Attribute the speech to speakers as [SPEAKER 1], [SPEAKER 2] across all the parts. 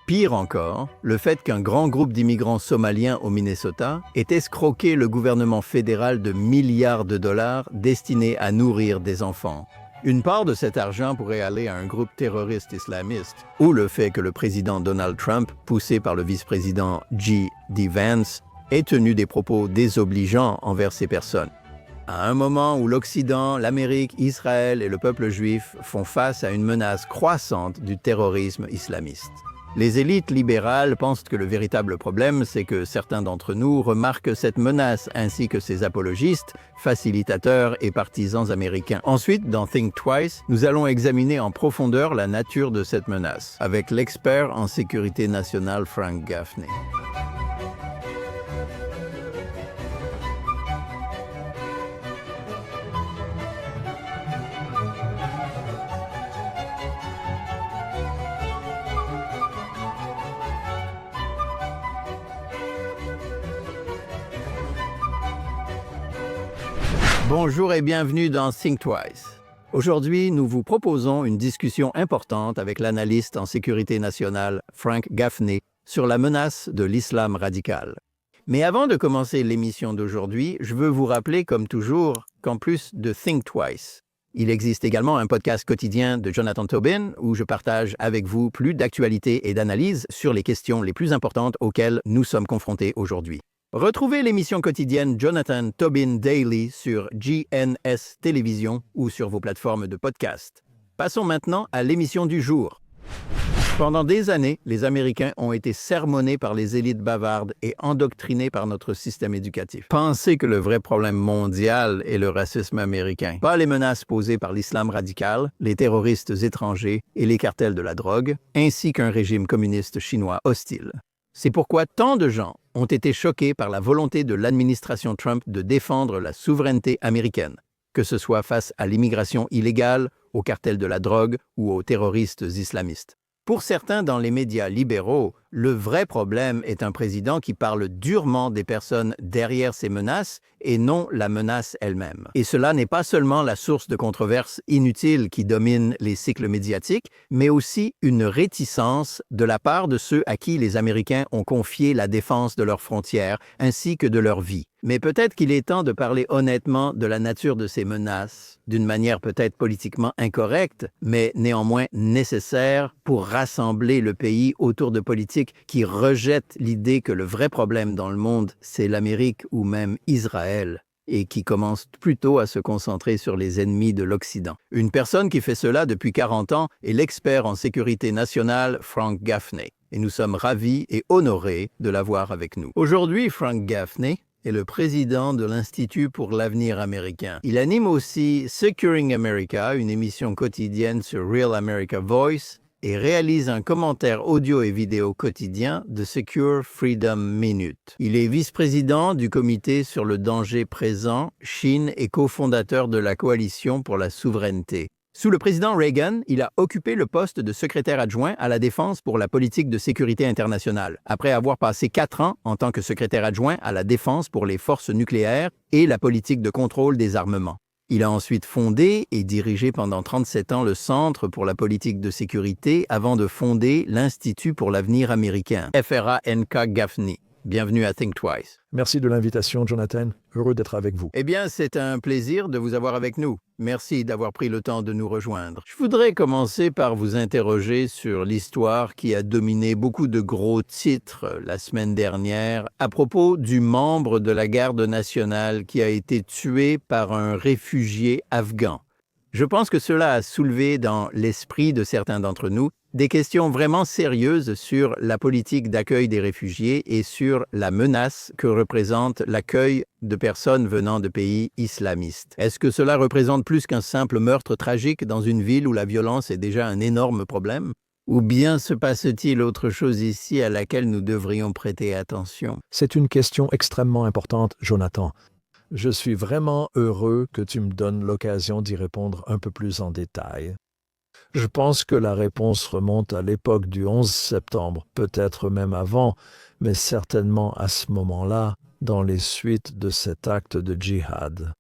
[SPEAKER 1] Pire encore, le fait qu'un grand groupe d'immigrants somaliens au Minnesota ait escroqué le gouvernement fédéral de milliards de dollars destinés à nourrir des enfants. Une part de cet argent pourrait aller à un groupe terroriste islamiste, ou le fait que le président Donald Trump, poussé par le vice-président J.D. Vance, ait tenu des propos désobligeants envers ces personnes. À un moment où l'Occident, l'Amérique, Israël et le peuple juif font face à une menace croissante du terrorisme islamiste. Les élites libérales pensent que le véritable problème, c'est que certains d'entre nous remarquent cette menace, ainsi que ses apologistes, facilitateurs et partisans américains. Ensuite, dans Think Twice, nous allons examiner en profondeur la nature de cette menace, avec l'expert en sécurité nationale Frank Gaffney. Bonjour et bienvenue dans Think Twice. Aujourd'hui, nous vous proposons une discussion importante avec l'analyste en sécurité nationale Frank Gaffney sur la menace de l'islam radical. Mais avant de commencer l'émission d'aujourd'hui, je veux vous rappeler, comme toujours, qu'en plus de Think Twice, il existe également un podcast quotidien de Jonathan Tobin où je partage avec vous plus d'actualités et d'analyses sur les questions les plus importantes auxquelles nous sommes confrontés aujourd'hui. Retrouvez l'émission quotidienne Jonathan Tobin Daily sur GNS Télévision ou sur vos plateformes de podcast. Passons maintenant à l'émission du jour. Pendant des années, les Américains ont été sermonnés par les élites bavardes et endoctrinés par notre système éducatif. Pensez que le vrai problème mondial est le racisme américain, pas les menaces posées par l'islam radical, les terroristes étrangers et les cartels de la drogue, ainsi qu'un régime communiste chinois hostile. C'est pourquoi tant de gens ont été choqués par la volonté de l'administration Trump de défendre la souveraineté américaine, que ce soit face à l'immigration illégale, aux cartels de la drogue ou aux terroristes islamistes. Pour certains dans les médias libéraux, le vrai problème est un président qui parle durement des personnes derrière ces menaces et non la menace elle-même. Et cela n'est pas seulement la source de controverses inutiles qui dominent les cycles médiatiques, mais aussi une réticence de la part de ceux à qui les Américains ont confié la défense de leurs frontières ainsi que de leur vie. Mais peut-être qu'il est temps de parler honnêtement de la nature de ces menaces, d'une manière peut-être politiquement incorrecte, mais néanmoins nécessaire pour rassembler le pays autour de politiques qui rejettent l'idée que le vrai problème dans le monde, c'est l'Amérique ou même Israël, et qui commencent plutôt à se concentrer sur les ennemis de l'Occident. Une personne qui fait cela depuis 40 ans est l'expert en sécurité nationale Frank Gaffney, et nous sommes ravis et honorés de l'avoir avec nous. Aujourd'hui, Frank Gaffney est le président de l'Institut pour l'avenir américain. Il anime aussi Securing America, une émission quotidienne sur Real America Voice, et réalise un commentaire audio et vidéo quotidien de Secure Freedom Minute. Il est vice-président du comité sur le danger présent, Chine, et cofondateur de la Coalition pour la souveraineté. Sous le président Reagan, il a occupé le poste de secrétaire adjoint à la défense pour la politique de sécurité internationale, après avoir passé 4 ans en tant que secrétaire adjoint à la défense pour les forces nucléaires et la politique de contrôle des armements. Il a ensuite fondé et dirigé pendant 37 ans le Centre pour la politique de sécurité avant de fonder l'Institut pour l'avenir américain, FRANK Gaffney. Bienvenue à Think Twice.
[SPEAKER 2] Merci de l'invitation, Jonathan. Heureux d'être avec vous.
[SPEAKER 1] Eh bien, c'est un plaisir de vous avoir avec nous. Merci d'avoir pris le temps de nous rejoindre. Je voudrais commencer par vous interroger sur l'histoire qui a dominé beaucoup de gros titres la semaine dernière à propos du membre de la garde nationale qui a été tué par un réfugié afghan. Je pense que cela a soulevé dans l'esprit de certains d'entre nous des questions vraiment sérieuses sur la politique d'accueil des réfugiés et sur la menace que représente l'accueil de personnes venant de pays islamistes. Est-ce que cela représente plus qu'un simple meurtre tragique dans une ville où la violence est déjà un énorme problème? Ou bien se passe-t-il autre chose ici à laquelle nous devrions prêter attention?
[SPEAKER 2] C'est une question extrêmement importante, Jonathan. Je suis vraiment heureux que tu me donnes l'occasion d'y répondre un peu plus en détail. Je pense que la réponse remonte à l'époque du 11 septembre, peut-être même avant, mais certainement à ce moment-là, dans les suites de cet acte de djihad.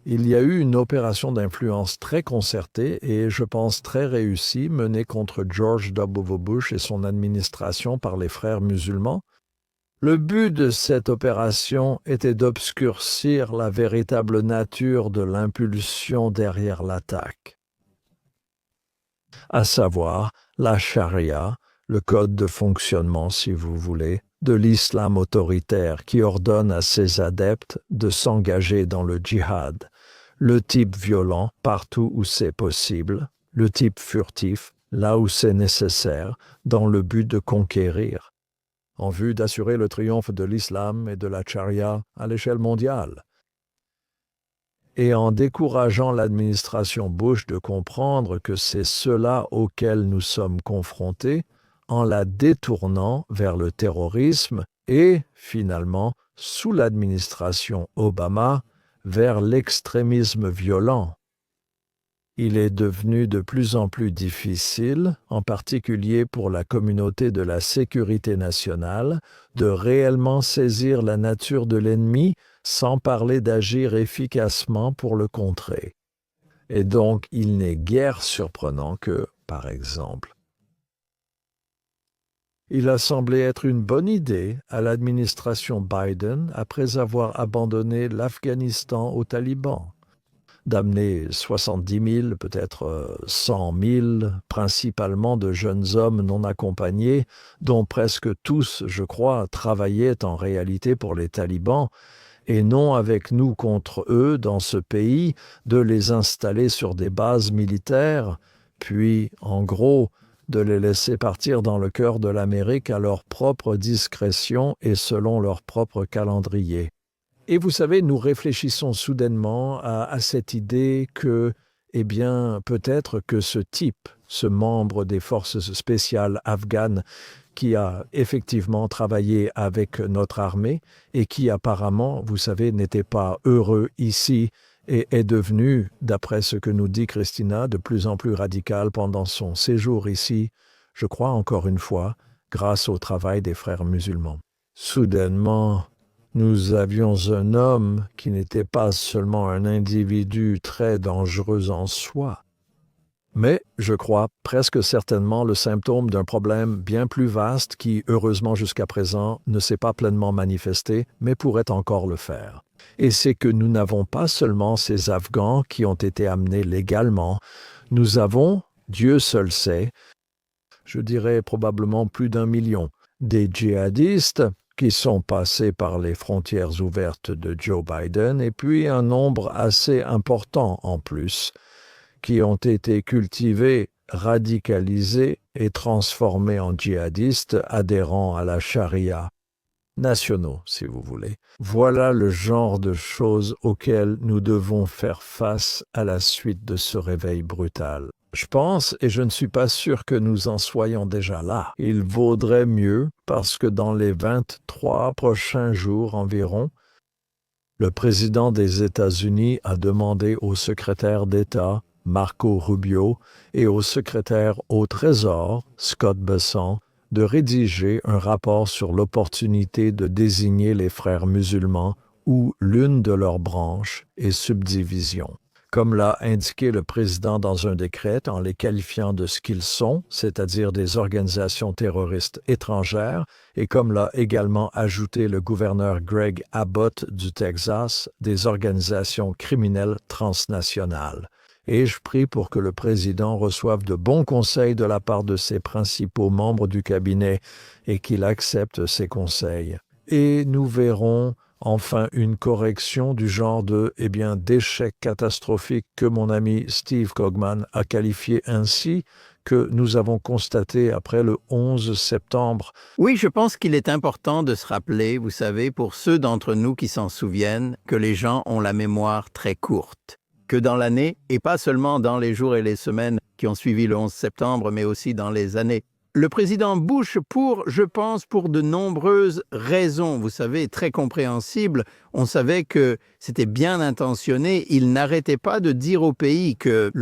[SPEAKER 2] Il y a eu une opération d'influence très concertée et, je pense, très réussie menée contre George W. Bush et son administration par les frères musulmans. Le but de cette opération était d'obscurcir la véritable nature de l'impulsion derrière l'attaque, à savoir la charia, le code de fonctionnement, si vous voulez, de l'islam autoritaire qui ordonne à ses adeptes de s'engager dans le djihad, le type violent partout où c'est possible, le type furtif là où c'est nécessaire, dans le but de conquérir, en vue d'assurer le triomphe de l'islam et de la charia à l'échelle mondiale. Et en décourageant l'administration Bush de comprendre que c'est cela auquel nous sommes confrontés, en la détournant vers le terrorisme et, finalement, sous l'administration Obama, vers l'extrémisme violent. Il est devenu de plus en plus difficile, en particulier pour la communauté de la sécurité nationale, de réellement saisir la nature de l'ennemi sans parler d'agir efficacement pour le contrer. Et donc, il n'est guère surprenant que, par exemple, il a semblé être une bonne idée à l'administration Biden, après avoir abandonné l'Afghanistan aux talibans, d'amener 70 000, peut-être 100 000, principalement de jeunes hommes non accompagnés, dont presque tous, je crois, travaillaient en réalité pour les talibans, et non avec nous contre eux dans ce pays, de les installer sur des bases militaires, puis, en gros, de les laisser partir dans le cœur de l'Amérique à leur propre discrétion et selon leur propre calendrier. Et vous savez, nous réfléchissons soudainement à cette idée que, eh bien, peut-être que ce type, ce membre des forces spéciales afghanes qui a effectivement travaillé avec notre armée et qui apparemment, vous savez, n'était pas heureux ici et est devenu, d'après ce que nous dit Christina, de plus en plus radical pendant son séjour ici, je crois encore une fois, grâce au travail des frères musulmans. Soudainement, nous avions un homme qui n'était pas seulement un individu très dangereux en soi, mais, je crois, presque certainement le symptôme d'un problème bien plus vaste qui, heureusement jusqu'à présent, ne s'est pas pleinement manifesté, mais pourrait encore le faire. Et c'est que nous n'avons pas seulement ces Afghans qui ont été amenés légalement, nous avons, Dieu seul sait, je dirais probablement plus d'1 million, des djihadistes qui sont passés par les frontières ouvertes de Joe Biden, et puis un nombre assez important en plus, qui ont été cultivés, radicalisés et transformés en djihadistes adhérents à la charia. Nationaux, si vous voulez. Voilà le genre de choses auxquelles nous devons faire face à la suite de ce réveil brutal. Je pense, et je ne suis pas sûr que nous en soyons déjà là, il vaudrait mieux, parce que dans les 23 prochains jours environ, le président des États-Unis a demandé au secrétaire d'État, Marco Rubio, et au secrétaire au Trésor, Scott Bessent, de rédiger un rapport sur l'opportunité de désigner les frères musulmans ou l'une de leurs branches et subdivisions. Comme l'a indiqué le président dans un décret en les qualifiant de ce qu'ils sont, c'est-à-dire des organisations terroristes étrangères, et comme l'a également ajouté le gouverneur Greg Abbott du Texas, des organisations criminelles transnationales. Et je prie pour que le président reçoive de bons conseils de la part de ses principaux membres du cabinet et qu'il accepte ces conseils. Et nous verrons enfin une correction du genre d'échec catastrophique que mon ami Steve Cogman a qualifié ainsi, que nous avons constaté après le 11 septembre.
[SPEAKER 1] Oui, je pense qu'il est important de se rappeler, vous savez, pour ceux d'entre nous qui s'en souviennent, que les gens ont la mémoire très courte. Que dans l'année, et pas seulement dans les jours et les semaines qui ont suivi le 11 septembre, mais aussi dans les années. Le président Bush, je pense, pour de nombreuses raisons, vous savez, très compréhensibles, on savait que c'était bien intentionné, il n'arrêtait pas de dire au pays que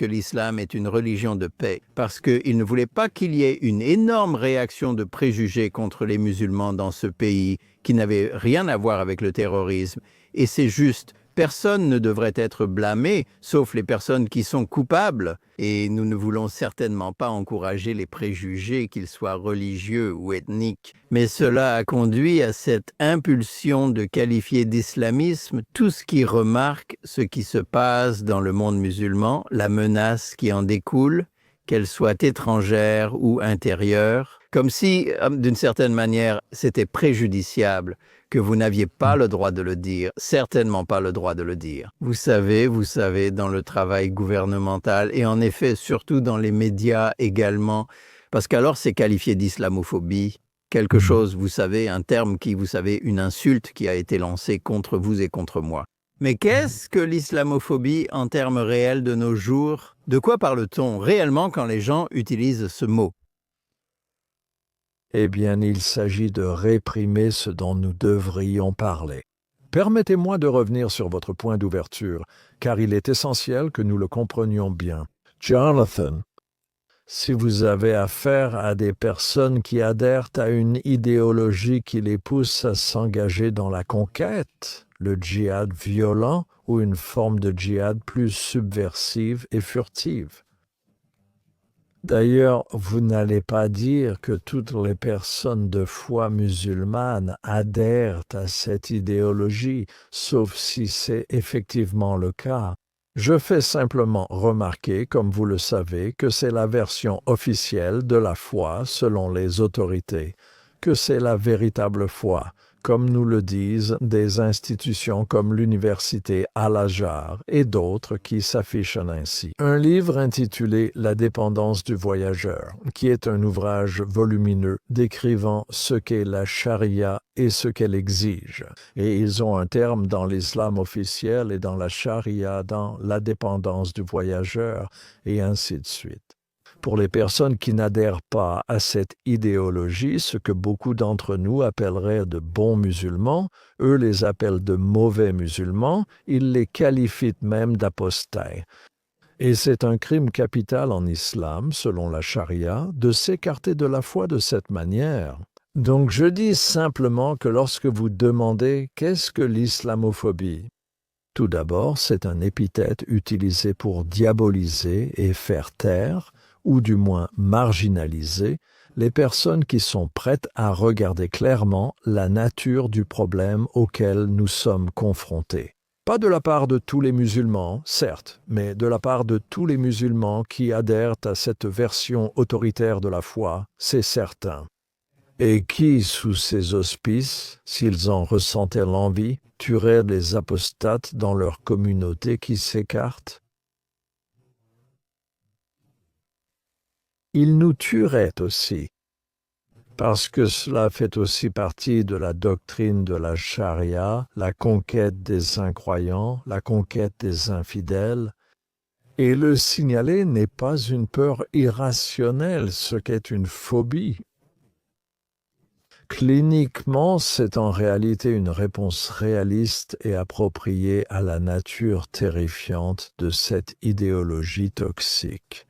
[SPEAKER 1] l'islam est une religion de paix, parce qu'il ne voulait pas qu'il y ait une énorme réaction de préjugés contre les musulmans dans ce pays, qui n'avait rien à voir avec le terrorisme. Et c'est juste Personne ne devrait être blâmé, sauf les personnes qui sont coupables, et nous ne voulons certainement pas encourager les préjugés, qu'ils soient religieux ou ethniques. Mais cela a conduit à cette impulsion de qualifier d'islamisme tout ce qui remarque ce qui se passe dans le monde musulman, la menace qui en découle, qu'elle soit étrangère ou intérieure, comme si, d'une certaine manière, c'était préjudiciable, que vous n'aviez pas le droit de le dire, certainement pas le droit de le dire. Vous savez, dans le travail gouvernemental et en effet, surtout dans les médias également, parce qu'alors c'est qualifié d'islamophobie, quelque chose, vous savez, un terme qui, vous savez, une insulte qui a été lancée contre vous et contre moi. Mais qu'est-ce que l'islamophobie en termes réels de nos jours? De quoi parle-t-on réellement quand les gens utilisent ce mot?
[SPEAKER 2] Eh bien, il s'agit de réprimer ce dont nous devrions parler. Permettez-moi de revenir sur votre point d'ouverture, car il est essentiel que nous le comprenions bien. Jonathan, si vous avez affaire à des personnes qui adhèrent à une idéologie qui les pousse à s'engager dans la conquête, le djihad violent ou une forme de djihad plus subversive et furtive. D'ailleurs, vous n'allez pas dire que toutes les personnes de foi musulmane adhèrent à cette idéologie, sauf si c'est effectivement le cas. Je fais simplement remarquer, comme vous le savez, que c'est la version officielle de la foi selon les autorités, que c'est la véritable foi, comme nous le disent des institutions comme l'université Al-Azhar et d'autres qui s'affichent ainsi. Un livre intitulé « La dépendance du voyageur », qui est un ouvrage volumineux décrivant ce qu'est la charia et ce qu'elle exige. Et ils ont un terme dans l'islam officiel et dans la charia dans la dépendance du voyageur, et ainsi de suite. Pour les personnes qui n'adhèrent pas à cette idéologie, ce que beaucoup d'entre nous appelleraient de bons musulmans, eux les appellent de mauvais musulmans, ils les qualifient même d'apostats. Et c'est un crime capital en islam, selon la charia, de s'écarter de la foi de cette manière. Donc je dis simplement que lorsque vous demandez « qu'est-ce que l'islamophobie ?» Tout d'abord, c'est un épithète utilisé pour diaboliser et faire taire, ou du moins marginaliser, les personnes qui sont prêtes à regarder clairement la nature du problème auquel nous sommes confrontés. Pas de la part de tous les musulmans, certes, mais de la part de tous les musulmans qui adhèrent à cette version autoritaire de la foi, c'est certain. Et qui, sous ces auspices, s'ils en ressentaient l'envie, tueraient les apostates dans leur communauté qui s'écarte? Ils nous tueraient aussi, parce que cela fait aussi partie de la doctrine de la charia, la conquête des incroyants, la conquête des infidèles. Et le signaler n'est pas une peur irrationnelle, ce qu'est une phobie. Cliniquement, c'est en réalité une réponse réaliste et appropriée à la nature terrifiante de cette idéologie toxique.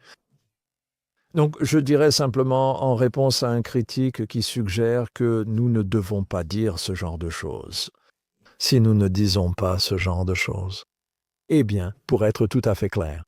[SPEAKER 2] Donc, je dirais simplement en réponse à un critique qui suggère que nous ne devons pas dire ce genre de choses. Si nous ne disons pas ce genre de choses. Eh bien, pour être tout à fait clair.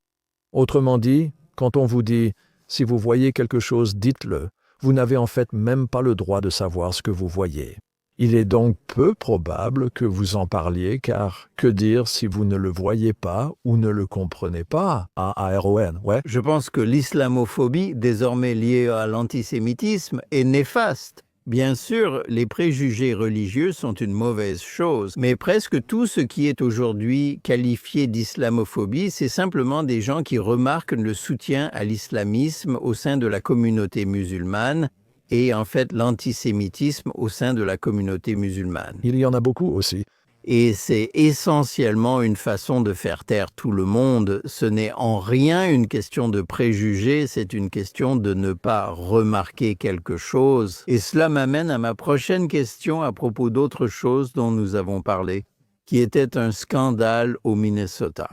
[SPEAKER 2] Autrement dit, quand on vous dit « si vous voyez quelque chose, dites-le », vous n'avez en fait même pas le droit de savoir ce que vous voyez. Il est donc peu probable que vous en parliez, car que dire si vous ne le voyez pas ou ne le comprenez pas? A-A-R-O-N, ouais.
[SPEAKER 1] Je pense que l'islamophobie, désormais liée à l'antisémitisme, est néfaste. Bien sûr, les préjugés religieux sont une mauvaise chose, mais presque tout ce qui est aujourd'hui qualifié d'islamophobie, c'est simplement des gens qui remarquent le soutien à l'islamisme au sein de la communauté musulmane et en fait l'antisémitisme au sein de la communauté musulmane.
[SPEAKER 2] Il y en a beaucoup aussi.
[SPEAKER 1] Et c'est essentiellement une façon de faire taire tout le monde. Ce n'est en rien une question de préjugés, c'est une question de ne pas remarquer quelque chose. Et cela m'amène à ma prochaine question à propos d'autre chose dont nous avons parlé, qui était un scandale au Minnesota.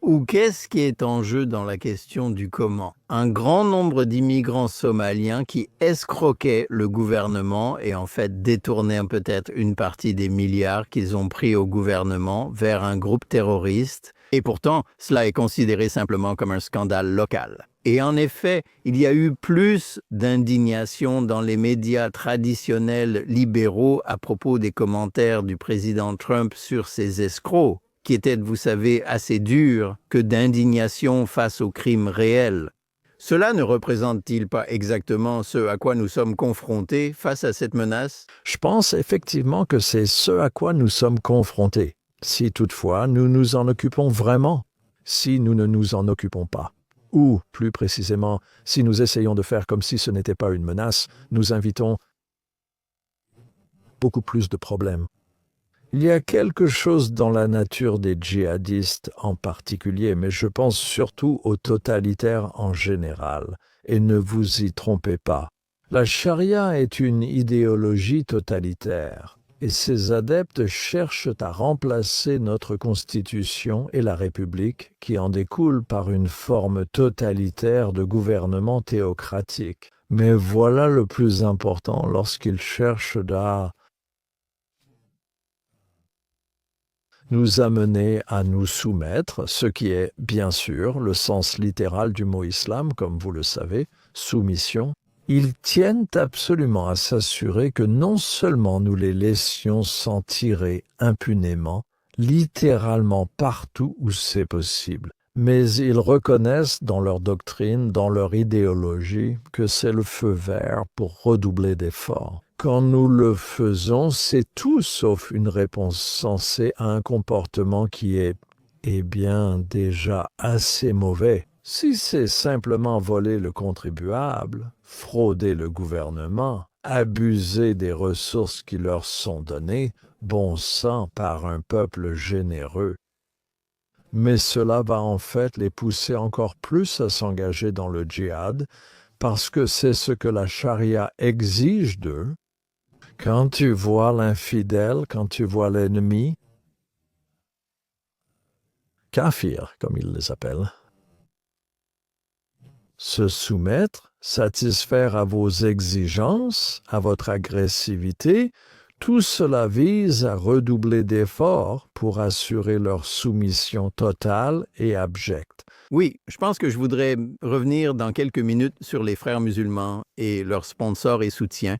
[SPEAKER 1] Ou qu'est-ce qui est en jeu dans la question du comment? Un grand nombre d'immigrants somaliens qui escroquaient le gouvernement et en fait détournaient peut-être une partie des milliards qu'ils ont pris au gouvernement vers un groupe terroriste. Et pourtant, cela est considéré simplement comme un scandale local. Et en effet, il y a eu plus d'indignation dans les médias traditionnels libéraux à propos des commentaires du président Trump sur ces escrocs, qui étaient, vous savez, assez durs, que d'indignation face aux crimes réels. Cela ne représente-t-il pas exactement ce à quoi nous sommes confrontés face à cette menace?
[SPEAKER 2] Je pense effectivement que c'est ce à quoi nous sommes confrontés, si toutefois nous nous en occupons vraiment, si nous ne nous en occupons pas. Ou, plus précisément, si nous essayons de faire comme si ce n'était pas une menace, nous invitons beaucoup plus de problèmes. Il y a quelque chose dans la nature des djihadistes en particulier, mais je pense surtout aux totalitaires en général. Et ne vous y trompez pas. La charia est une idéologie totalitaire, et ses adeptes cherchent à remplacer notre Constitution et la République, qui en découle par une forme totalitaire de gouvernement théocratique. Mais voilà le plus important lorsqu'ils cherchent à nous amener à nous soumettre, ce qui est, bien sûr, le sens littéral du mot islam, comme vous le savez, soumission. Ils tiennent absolument à s'assurer que non seulement nous les laissions s'en tirer impunément, littéralement partout où c'est possible, mais ils reconnaissent dans leur doctrine, dans leur idéologie, que c'est le feu vert pour redoubler d'efforts. Quand nous le faisons, c'est tout sauf une réponse sensée à un comportement qui est, eh bien, déjà assez mauvais. Si c'est simplement voler le contribuable, frauder le gouvernement, abuser des ressources qui leur sont données, bon sang par un peuple généreux. Mais cela va en fait les pousser encore plus à s'engager dans le djihad, parce que c'est ce que la charia exige d'eux. Quand tu vois l'infidèle, quand tu vois l'ennemi, kafir, comme ils les appellent, se soumettre, satisfaire à vos exigences, à votre agressivité, tout cela vise à redoubler d'efforts pour assurer leur soumission totale et abjecte.
[SPEAKER 1] Oui, je pense que je voudrais revenir dans quelques minutes sur les frères musulmans et leurs sponsors et soutiens,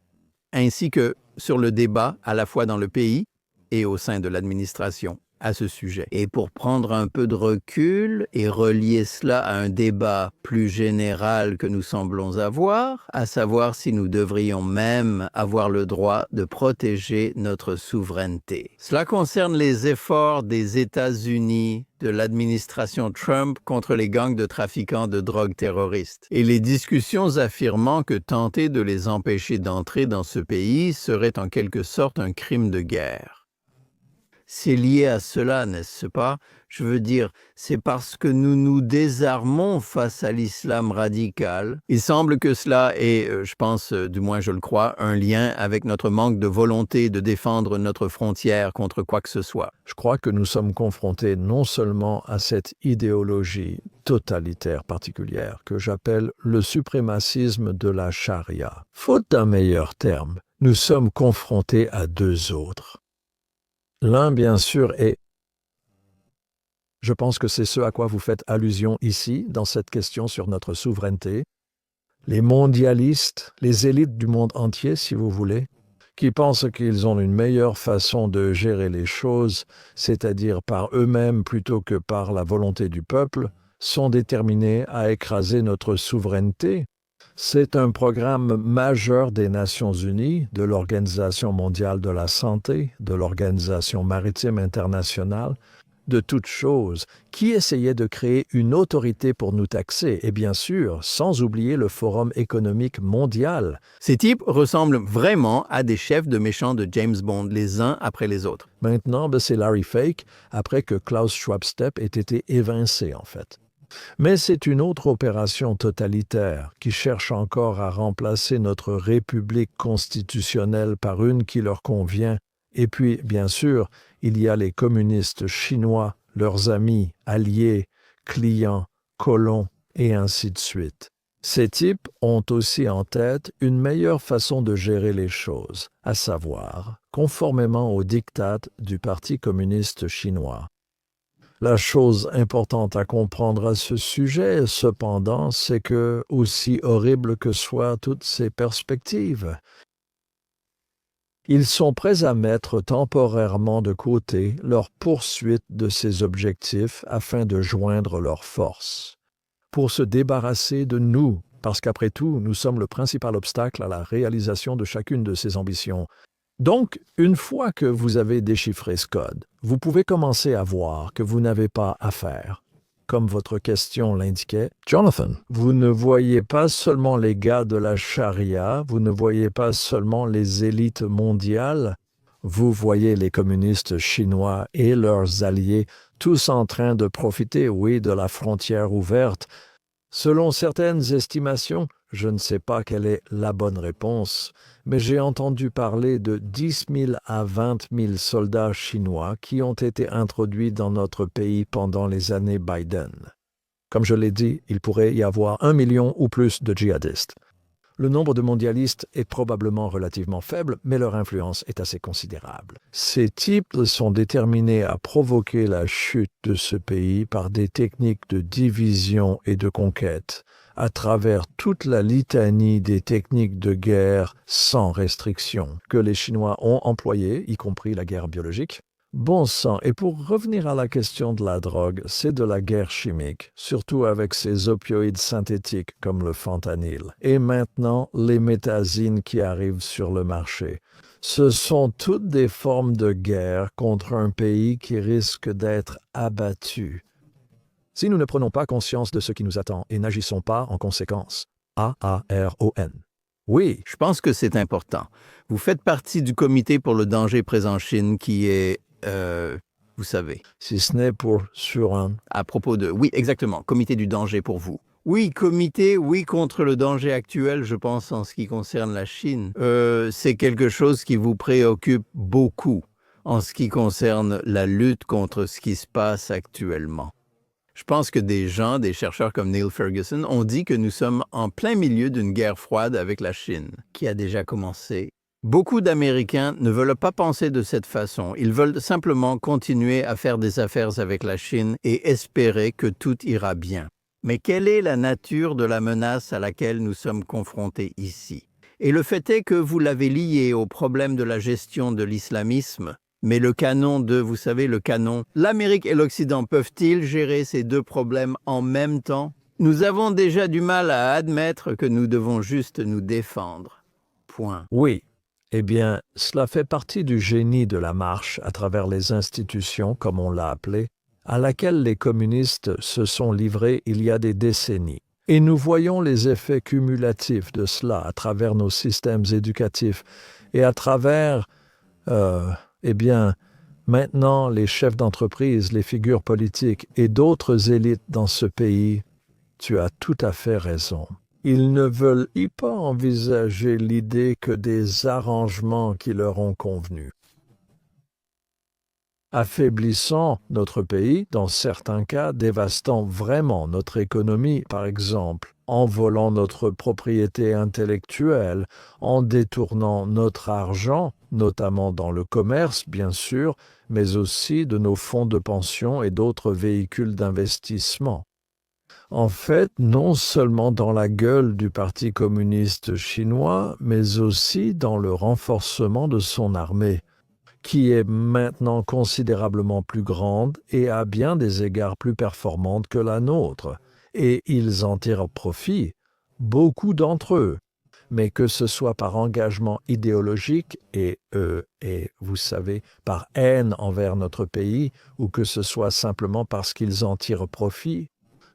[SPEAKER 1] ainsi que sur le débat à la fois dans le pays et au sein de l'administration à ce sujet. Et pour prendre un peu de recul et relier cela à un débat plus général que nous semblons avoir, à savoir si nous devrions même avoir le droit de protéger notre souveraineté. Cela concerne les efforts des États-Unis, de l'administration Trump contre les gangs de trafiquants de drogue terroristes, et les discussions affirmant que tenter de les empêcher d'entrer dans ce pays serait en quelque sorte un crime de guerre. C'est lié à cela, n'est-ce pas? Je veux dire, c'est parce que nous nous désarmons face à l'islam radical. Il semble que cela ait, je pense, du moins je le crois, un lien avec notre manque de volonté de défendre notre frontière contre quoi que ce soit.
[SPEAKER 2] Je crois que nous sommes confrontés non seulement à cette idéologie totalitaire particulière que j'appelle le suprémacisme de la charia. Faute d'un meilleur terme, nous sommes confrontés à deux autres. L'un, bien sûr, est... Je pense que c'est ce à quoi vous faites allusion ici, dans cette question sur notre souveraineté. Les mondialistes, les élites du monde entier, si vous voulez, qui pensent qu'ils ont une meilleure façon de gérer les choses, c'est-à-dire par eux-mêmes plutôt que par la volonté du peuple, sont déterminés à écraser notre souveraineté. C'est un programme majeur des Nations Unies, de l'Organisation mondiale de la santé, de l'Organisation maritime internationale, de toutes choses, qui essayait de créer une autorité pour nous taxer, et bien sûr, sans oublier le Forum économique mondial.
[SPEAKER 1] Ces types ressemblent vraiment à des chefs de méchants de James Bond, les uns après les autres.
[SPEAKER 2] Maintenant, c'est Larry Fake, après que Klaus Schwab-Stepp ait été évincé, en fait. Mais c'est une autre opération totalitaire qui cherche encore à remplacer notre république constitutionnelle par une qui leur convient. Et puis, bien sûr, il y a les communistes chinois, leurs amis, alliés, clients, colons, et ainsi de suite. Ces types ont aussi en tête une meilleure façon de gérer les choses, à savoir, conformément aux diktats du Parti communiste chinois. La chose importante à comprendre à ce sujet, cependant, c'est que, aussi horribles que soient toutes ces perspectives, ils sont prêts à mettre temporairement de côté leur poursuite de ces objectifs afin de joindre leurs forces, pour se débarrasser de nous, parce qu'après tout, nous sommes le principal obstacle à la réalisation de chacune de ces ambitions. Donc, une fois que vous avez déchiffré ce code, vous pouvez commencer à voir que vous n'avez pas affaire. Comme votre question l'indiquait, Jonathan, vous ne voyez pas seulement les gars de la charia, vous ne voyez pas seulement les élites mondiales, vous voyez les communistes chinois et leurs alliés tous en train de profiter, oui, de la frontière ouverte. Selon certaines estimations, je ne sais pas quelle est la bonne réponse, mais j'ai entendu parler de 10 000 à 20 000 soldats chinois qui ont été introduits dans notre pays pendant les années Biden. Comme je l'ai dit, il pourrait y avoir 1 million ou plus de djihadistes. Le nombre de mondialistes est probablement relativement faible, mais leur influence est assez considérable. Ces types sont déterminés à provoquer la chute de ce pays par des techniques de division et de conquête, à travers toute la litanie des techniques de guerre sans restriction que les Chinois ont employées, y compris la guerre biologique. Bon sang, et pour revenir à la question de la drogue, c'est de la guerre chimique, surtout avec ces opioïdes synthétiques comme le fentanyl. Et maintenant, les méthazines qui arrivent sur le marché. Ce sont toutes des formes de guerre contre un pays qui risque d'être abattu. Si nous ne prenons pas conscience de ce qui nous attend et n'agissons pas en conséquence. A-A-R-O-N. Oui.
[SPEAKER 1] Je pense que c'est important. Vous faites partie du comité pour le danger présent en Chine qui est, vous savez.
[SPEAKER 2] Si ce n'est pour sur un...
[SPEAKER 1] À propos de... Oui, exactement. Comité du danger pour vous. Oui, comité, oui, contre le danger actuel, je pense, en ce qui concerne la Chine. C'est quelque chose qui vous préoccupe beaucoup en ce qui concerne la lutte contre ce qui se passe actuellement. Je pense que des chercheurs comme Neil Ferguson, ont dit que nous sommes en plein milieu d'une guerre froide avec la Chine, qui a déjà commencé. Beaucoup d'Américains ne veulent pas penser de cette façon. Ils veulent simplement continuer à faire des affaires avec la Chine et espérer que tout ira bien. Mais quelle est la nature de la menace à laquelle nous sommes confrontés ici? Et le fait est que vous l'avez lié au problème de la gestion de l'islamisme. Mais le canon vous savez, le canon, l'Amérique et l'Occident peuvent-ils gérer ces deux problèmes en même temps? Nous avons déjà du mal à admettre que nous devons juste nous défendre. Point.
[SPEAKER 2] Oui. Eh bien, cela fait partie du génie de la marche à travers les institutions, comme on l'a appelé, à laquelle les communistes se sont livrés il y a des décennies. Et nous voyons les effets cumulatifs de cela à travers nos systèmes éducatifs et à travers, eh bien, maintenant les chefs d'entreprise, les figures politiques et d'autres élites dans ce pays. Tu as tout à fait raison. Ils ne veulent pas envisager l'idée que des arrangements qui leur ont convenu. Affaiblissant notre pays, dans certains cas, dévastant vraiment notre économie, par exemple, en volant notre propriété intellectuelle, en détournant notre argent, notamment dans le commerce, bien sûr, mais aussi de nos fonds de pension et d'autres véhicules d'investissement. En fait, non seulement dans la gueule du Parti communiste chinois, mais aussi dans le renforcement de son armée, qui est maintenant considérablement plus grande et à bien des égards plus performante que la nôtre. Et ils en tirent profit, beaucoup d'entre eux. Mais que ce soit par engagement idéologique et vous savez, par haine envers notre pays, ou que ce soit simplement parce qu'ils en tirent profit,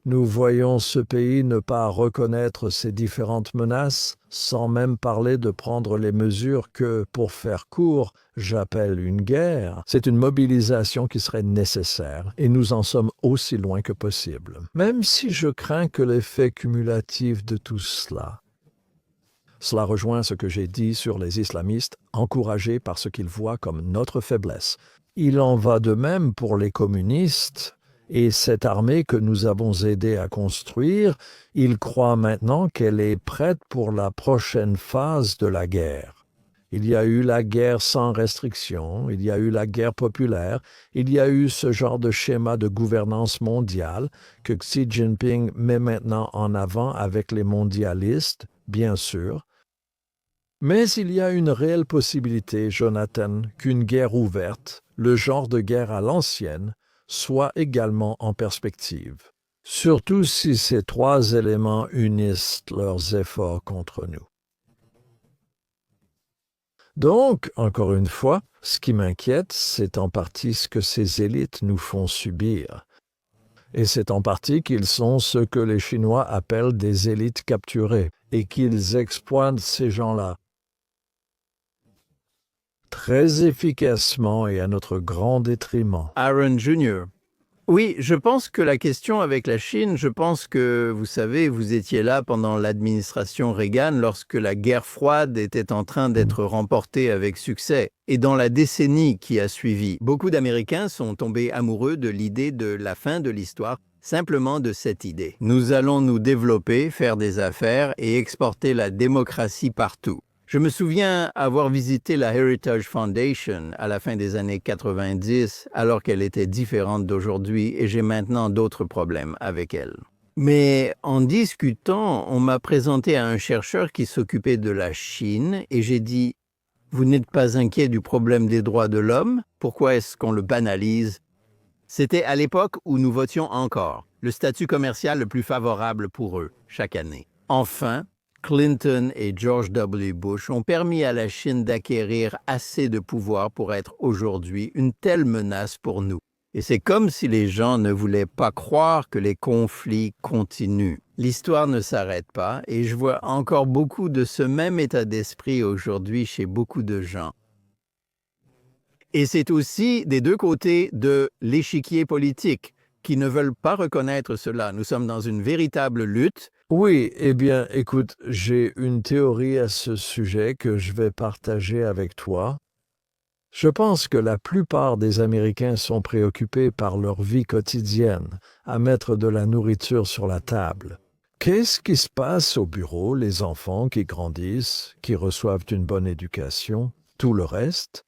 [SPEAKER 2] nous voyons ce pays ne pas reconnaître ces différentes menaces, sans même parler de prendre les mesures que, pour faire court, j'appelle une guerre. C'est une mobilisation qui serait nécessaire, et nous en sommes aussi loin que possible. Même si je crains que l'effet cumulatif de tout cela rejoint ce que j'ai dit sur les islamistes, encouragés par ce qu'ils voient comme notre faiblesse. Il en va de même pour les communistes, Et cette armée que nous avons aidé à construire, ils croient maintenant qu'elle est prête pour la prochaine phase de la guerre. Il y a eu la guerre sans restriction, il y a eu la guerre populaire, il y a eu ce genre de schéma de gouvernance mondiale que Xi Jinping met maintenant en avant avec les mondialistes, bien sûr. Mais il y a une réelle possibilité, Jonathan, qu'une guerre ouverte, le genre de guerre à l'ancienne, soit également en perspective. Surtout si ces trois éléments unissent leurs efforts contre nous. Donc, encore une fois, ce qui m'inquiète, c'est en partie ce que ces élites nous font subir. Et c'est en partie qu'ils sont ce que les Chinois appellent des élites capturées, et qu'ils exploitent ces gens-là très efficacement et à notre grand détriment.
[SPEAKER 1] Aaron Jr. Oui, je pense que la question avec la Chine, je pense que, vous savez, vous étiez là pendant l'administration Reagan lorsque la guerre froide était en train d'être remportée avec succès. Et dans la décennie qui a suivi, beaucoup d'Américains sont tombés amoureux de l'idée de la fin de l'histoire, simplement de cette idée. Nous allons nous développer, faire des affaires et exporter la démocratie partout. Je me souviens avoir visité la Heritage Foundation à la fin des années 90, alors qu'elle était différente d'aujourd'hui et j'ai maintenant d'autres problèmes avec elle. Mais en discutant, on m'a présenté à un chercheur qui s'occupait de la Chine et j'ai dit « Vous n'êtes pas inquiet du problème des droits de l'homme? Pourquoi est-ce qu'on le banalise ?» C'était à l'époque où nous votions encore, le statut commercial le plus favorable pour eux, chaque année. Enfin, Clinton et George W. Bush ont permis à la Chine d'acquérir assez de pouvoir pour être aujourd'hui une telle menace pour nous. Et c'est comme si les gens ne voulaient pas croire que les conflits continuent. L'histoire ne s'arrête pas et je vois encore beaucoup de ce même état d'esprit aujourd'hui chez beaucoup de gens. Et c'est aussi des deux côtés de l'échiquier politique qui ne veulent pas reconnaître cela. Nous sommes dans une véritable lutte.
[SPEAKER 2] Oui, eh bien, écoute, j'ai une théorie à ce sujet que je vais partager avec toi. Je pense que la plupart des Américains sont préoccupés par leur vie quotidienne, à mettre de la nourriture sur la table. Qu'est-ce qui se passe au bureau, les enfants qui grandissent, qui reçoivent une bonne éducation, tout le reste?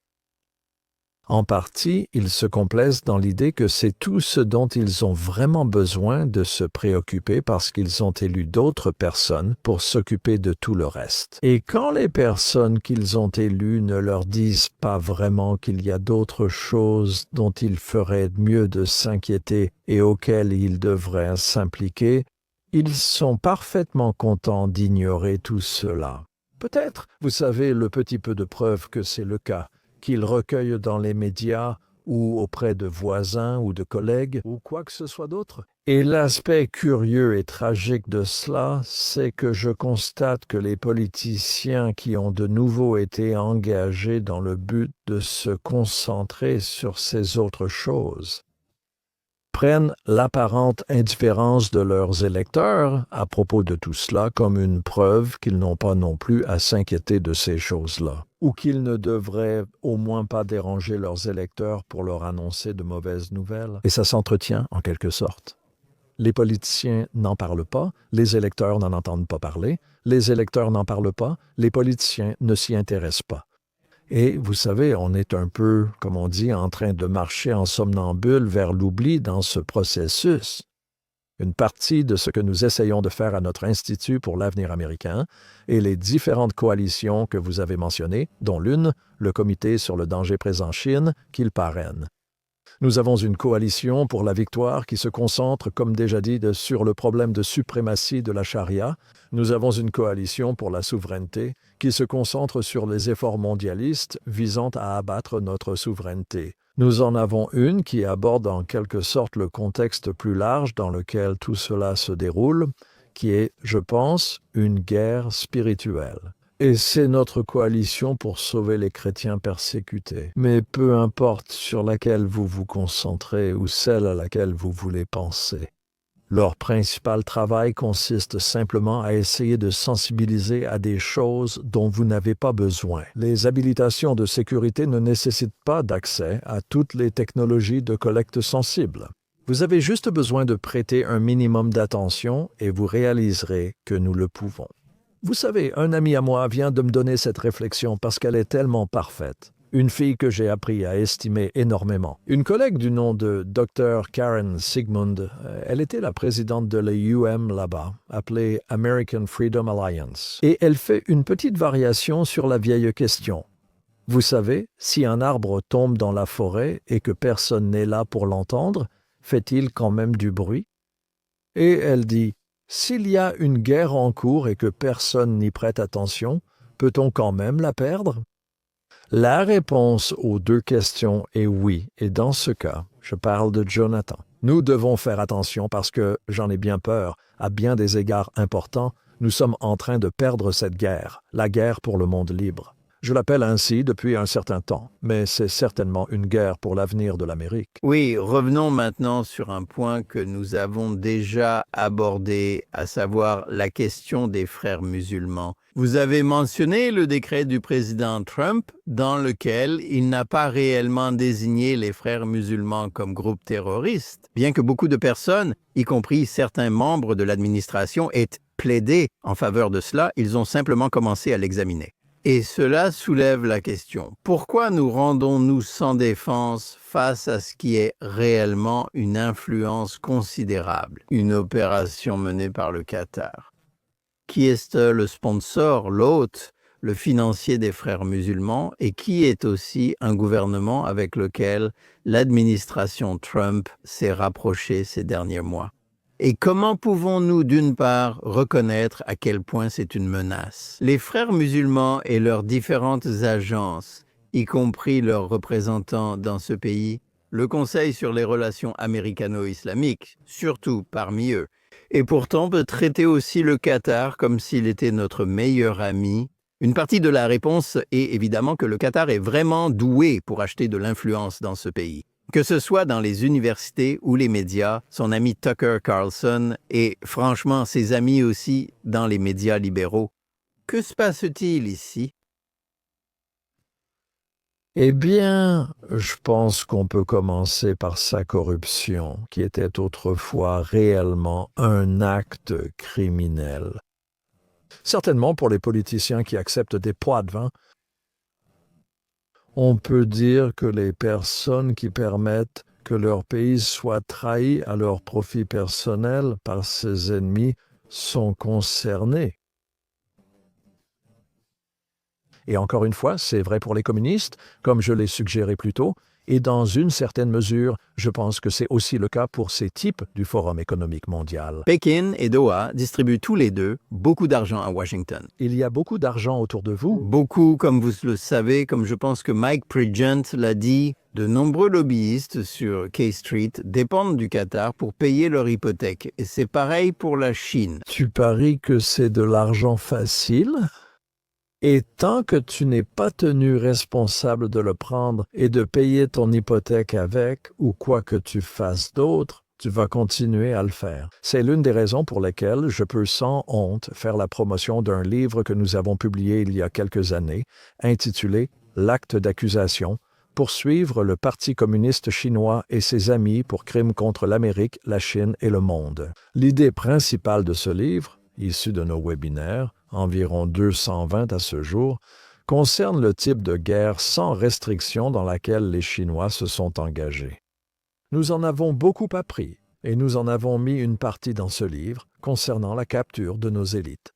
[SPEAKER 2] En partie, ils se complaisent dans l'idée que c'est tout ce dont ils ont vraiment besoin de se préoccuper parce qu'ils ont élu d'autres personnes pour s'occuper de tout le reste. Et quand les personnes qu'ils ont élues ne leur disent pas vraiment qu'il y a d'autres choses dont il ferait mieux de s'inquiéter et auxquelles ils devraient s'impliquer, ils sont parfaitement contents d'ignorer tout cela. Peut-être, vous savez, le petit peu de preuve que c'est le cas, qu'ils recueillent dans les médias ou auprès de voisins ou de collègues ou quoi que ce soit d'autre. Et l'aspect curieux et tragique de cela, c'est que je constate que les politiciens qui ont de nouveau été engagés dans le but de se concentrer sur ces autres choses prennent l'apparente indifférence de leurs électeurs à propos de tout cela comme une preuve qu'ils n'ont pas non plus à s'inquiéter de ces choses-là, ou qu'ils ne devraient au moins pas déranger leurs électeurs pour leur annoncer de mauvaises nouvelles. Et ça s'entretient en quelque sorte. Les politiciens n'en parlent pas, les électeurs n'en entendent pas parler, les électeurs n'en parlent pas, les politiciens ne s'y intéressent pas. Et vous savez, on est un peu, comme on dit, en train de marcher en somnambule vers l'oubli dans ce processus. Une partie de ce que nous essayons de faire à notre Institut pour l'avenir américain et les différentes coalitions que vous avez mentionnées, dont l'une, le Comité sur le danger présent Chine, qu'il parraine. Nous avons une coalition pour la victoire qui se concentre, comme déjà dit, sur le problème de suprématie de la charia. Nous avons une coalition pour la souveraineté qui se concentre sur les efforts mondialistes visant à abattre notre souveraineté. Nous en avons une qui aborde en quelque sorte le contexte plus large dans lequel tout cela se déroule, qui est, je pense, une guerre spirituelle. Et c'est notre coalition pour sauver les chrétiens persécutés. Mais peu importe sur laquelle vous vous concentrez ou celle à laquelle vous voulez penser. Leur principal travail consiste simplement à essayer de sensibiliser à des choses dont vous n'avez pas besoin. Les habilitations de sécurité ne nécessitent pas d'accès à toutes les technologies de collecte sensible. Vous avez juste besoin de prêter un minimum d'attention et vous réaliserez que nous le pouvons. Vous savez, un ami à moi vient de me donner cette réflexion parce qu'elle est tellement parfaite. Une fille que j'ai appris à estimer énormément. Une collègue du nom de Dr. Karen Sigmund, elle était la présidente de l'UM là-bas, appelée American Freedom Alliance. Et elle fait une petite variation sur la vieille question. Vous savez, si un arbre tombe dans la forêt et que personne n'est là pour l'entendre, fait-il quand même du bruit? Et elle dit, s'il y a une guerre en cours et que personne n'y prête attention, peut-on quand même la perdre? La réponse aux deux questions est oui, et dans ce cas, je parle de Jonathan. Nous devons faire attention parce que, j'en ai bien peur, à bien des égards importants, nous sommes en train de perdre cette guerre, la guerre pour le monde libre. Je l'appelle ainsi depuis un certain temps, mais c'est certainement une guerre pour l'avenir de l'Amérique.
[SPEAKER 1] Oui, revenons maintenant sur un point que nous avons déjà abordé, à savoir la question des frères musulmans. Vous avez mentionné le décret du président Trump dans lequel il n'a pas réellement désigné les frères musulmans comme groupe terroriste, bien que beaucoup de personnes, y compris certains membres de l'administration, aient plaidé en faveur de cela, ils ont simplement commencé à l'examiner. Et cela soulève la question, pourquoi nous rendons-nous sans défense face à ce qui est réellement une influence considérable, une opération menée par le Qatar? Qui est le sponsor, l'hôte, le financier des frères musulmans et qui est aussi un gouvernement avec lequel l'administration Trump s'est rapprochée ces derniers mois? Et comment pouvons-nous, d'une part, reconnaître à quel point c'est une menace? Les frères musulmans et leurs différentes agences, y compris leurs représentants dans ce pays, le Conseil sur les relations américano-islamiques, surtout parmi eux, et pourtant peut traiter aussi le Qatar comme s'il était notre meilleur ami. Une partie de la réponse est évidemment que le Qatar est vraiment doué pour acheter de l'influence dans ce pays. Que ce soit dans les universités ou les médias, son ami Tucker Carlson et franchement ses amis aussi dans les médias libéraux. Que se passe-t-il ici?
[SPEAKER 2] Eh bien, je pense qu'on peut commencer par sa corruption, qui était autrefois réellement un acte criminel. Certainement pour les politiciens qui acceptent des pots de vin, on peut dire que les personnes qui permettent que leur pays soit trahi à leur profit personnel par ses ennemis sont concernées. Et encore une fois, c'est vrai pour les communistes, comme je l'ai suggéré plus tôt, et dans une certaine mesure, je pense que c'est aussi le cas pour ces types du Forum économique mondial.
[SPEAKER 1] Pékin et Doha distribuent tous les deux beaucoup d'argent à Washington.
[SPEAKER 2] Il y a beaucoup d'argent autour de vous.
[SPEAKER 1] Beaucoup, comme vous le savez, comme je pense que Mike Pridgent l'a dit, de nombreux lobbyistes sur K Street dépendent du Qatar pour payer leur hypothèque. Et c'est pareil pour la Chine.
[SPEAKER 2] Tu paries que c'est de l'argent facile? Et tant que tu n'es pas tenu responsable de le prendre et de payer ton hypothèque avec, ou quoi que tu fasses d'autre, tu vas continuer à le faire. C'est l'une des raisons pour lesquelles je peux sans honte faire la promotion d'un livre que nous avons publié il y a quelques années, intitulé « L'acte d'accusation », poursuivre le Parti communiste chinois et ses amis pour crimes contre l'Amérique, la Chine et le monde. L'idée principale de ce livre, issue de nos webinaires, environ 220 à ce jour, concerne le type de guerre sans restriction dans laquelle les Chinois se sont engagés. Nous en avons beaucoup appris et nous en avons mis une partie dans ce livre concernant la capture de nos élites.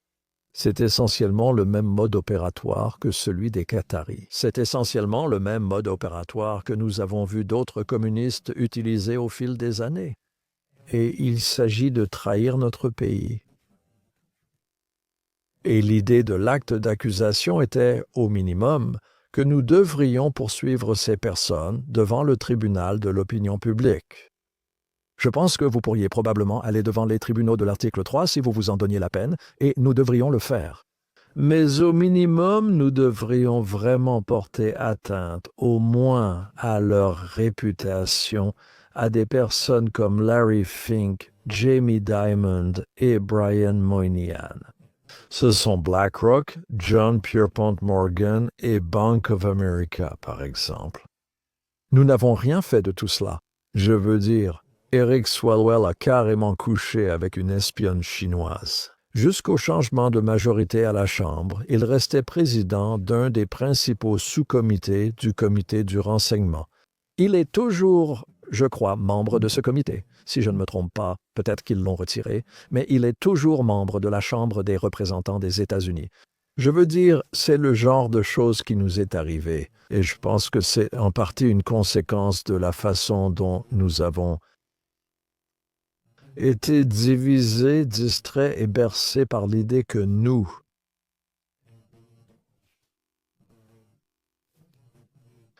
[SPEAKER 2] C'est essentiellement le même mode opératoire que celui des Qataris. C'est essentiellement le même mode opératoire que nous avons vu d'autres communistes utiliser au fil des années. Et il s'agit de trahir notre pays. Et l'idée de l'acte d'accusation était, au minimum, que nous devrions poursuivre ces personnes devant le tribunal de l'opinion publique. Je pense que vous pourriez probablement aller devant les tribunaux de l'article 3 si vous vous en donniez la peine, et nous devrions le faire. Mais au minimum, nous devrions vraiment porter atteinte, au moins à leur réputation, à des personnes comme Larry Fink, Jamie Dimon et Brian Moynihan. Ce sont BlackRock, John Pierpont Morgan et Bank of America, par exemple. Nous n'avons rien fait de tout cela. Je veux dire, Eric Swalwell a carrément couché avec une espionne chinoise. Jusqu'au changement de majorité à la Chambre, il restait président d'un des principaux sous-comités du comité du renseignement. Il est toujours, je crois, membre de ce comité. Si je ne me trompe pas, peut-être qu'ils l'ont retiré, mais il est toujours membre de la Chambre des représentants des États-Unis. Je veux dire, c'est le genre de choses qui nous est arrivé, et je pense que c'est en partie une conséquence de la façon dont nous avons été divisés, distraits et bercés par l'idée que nous,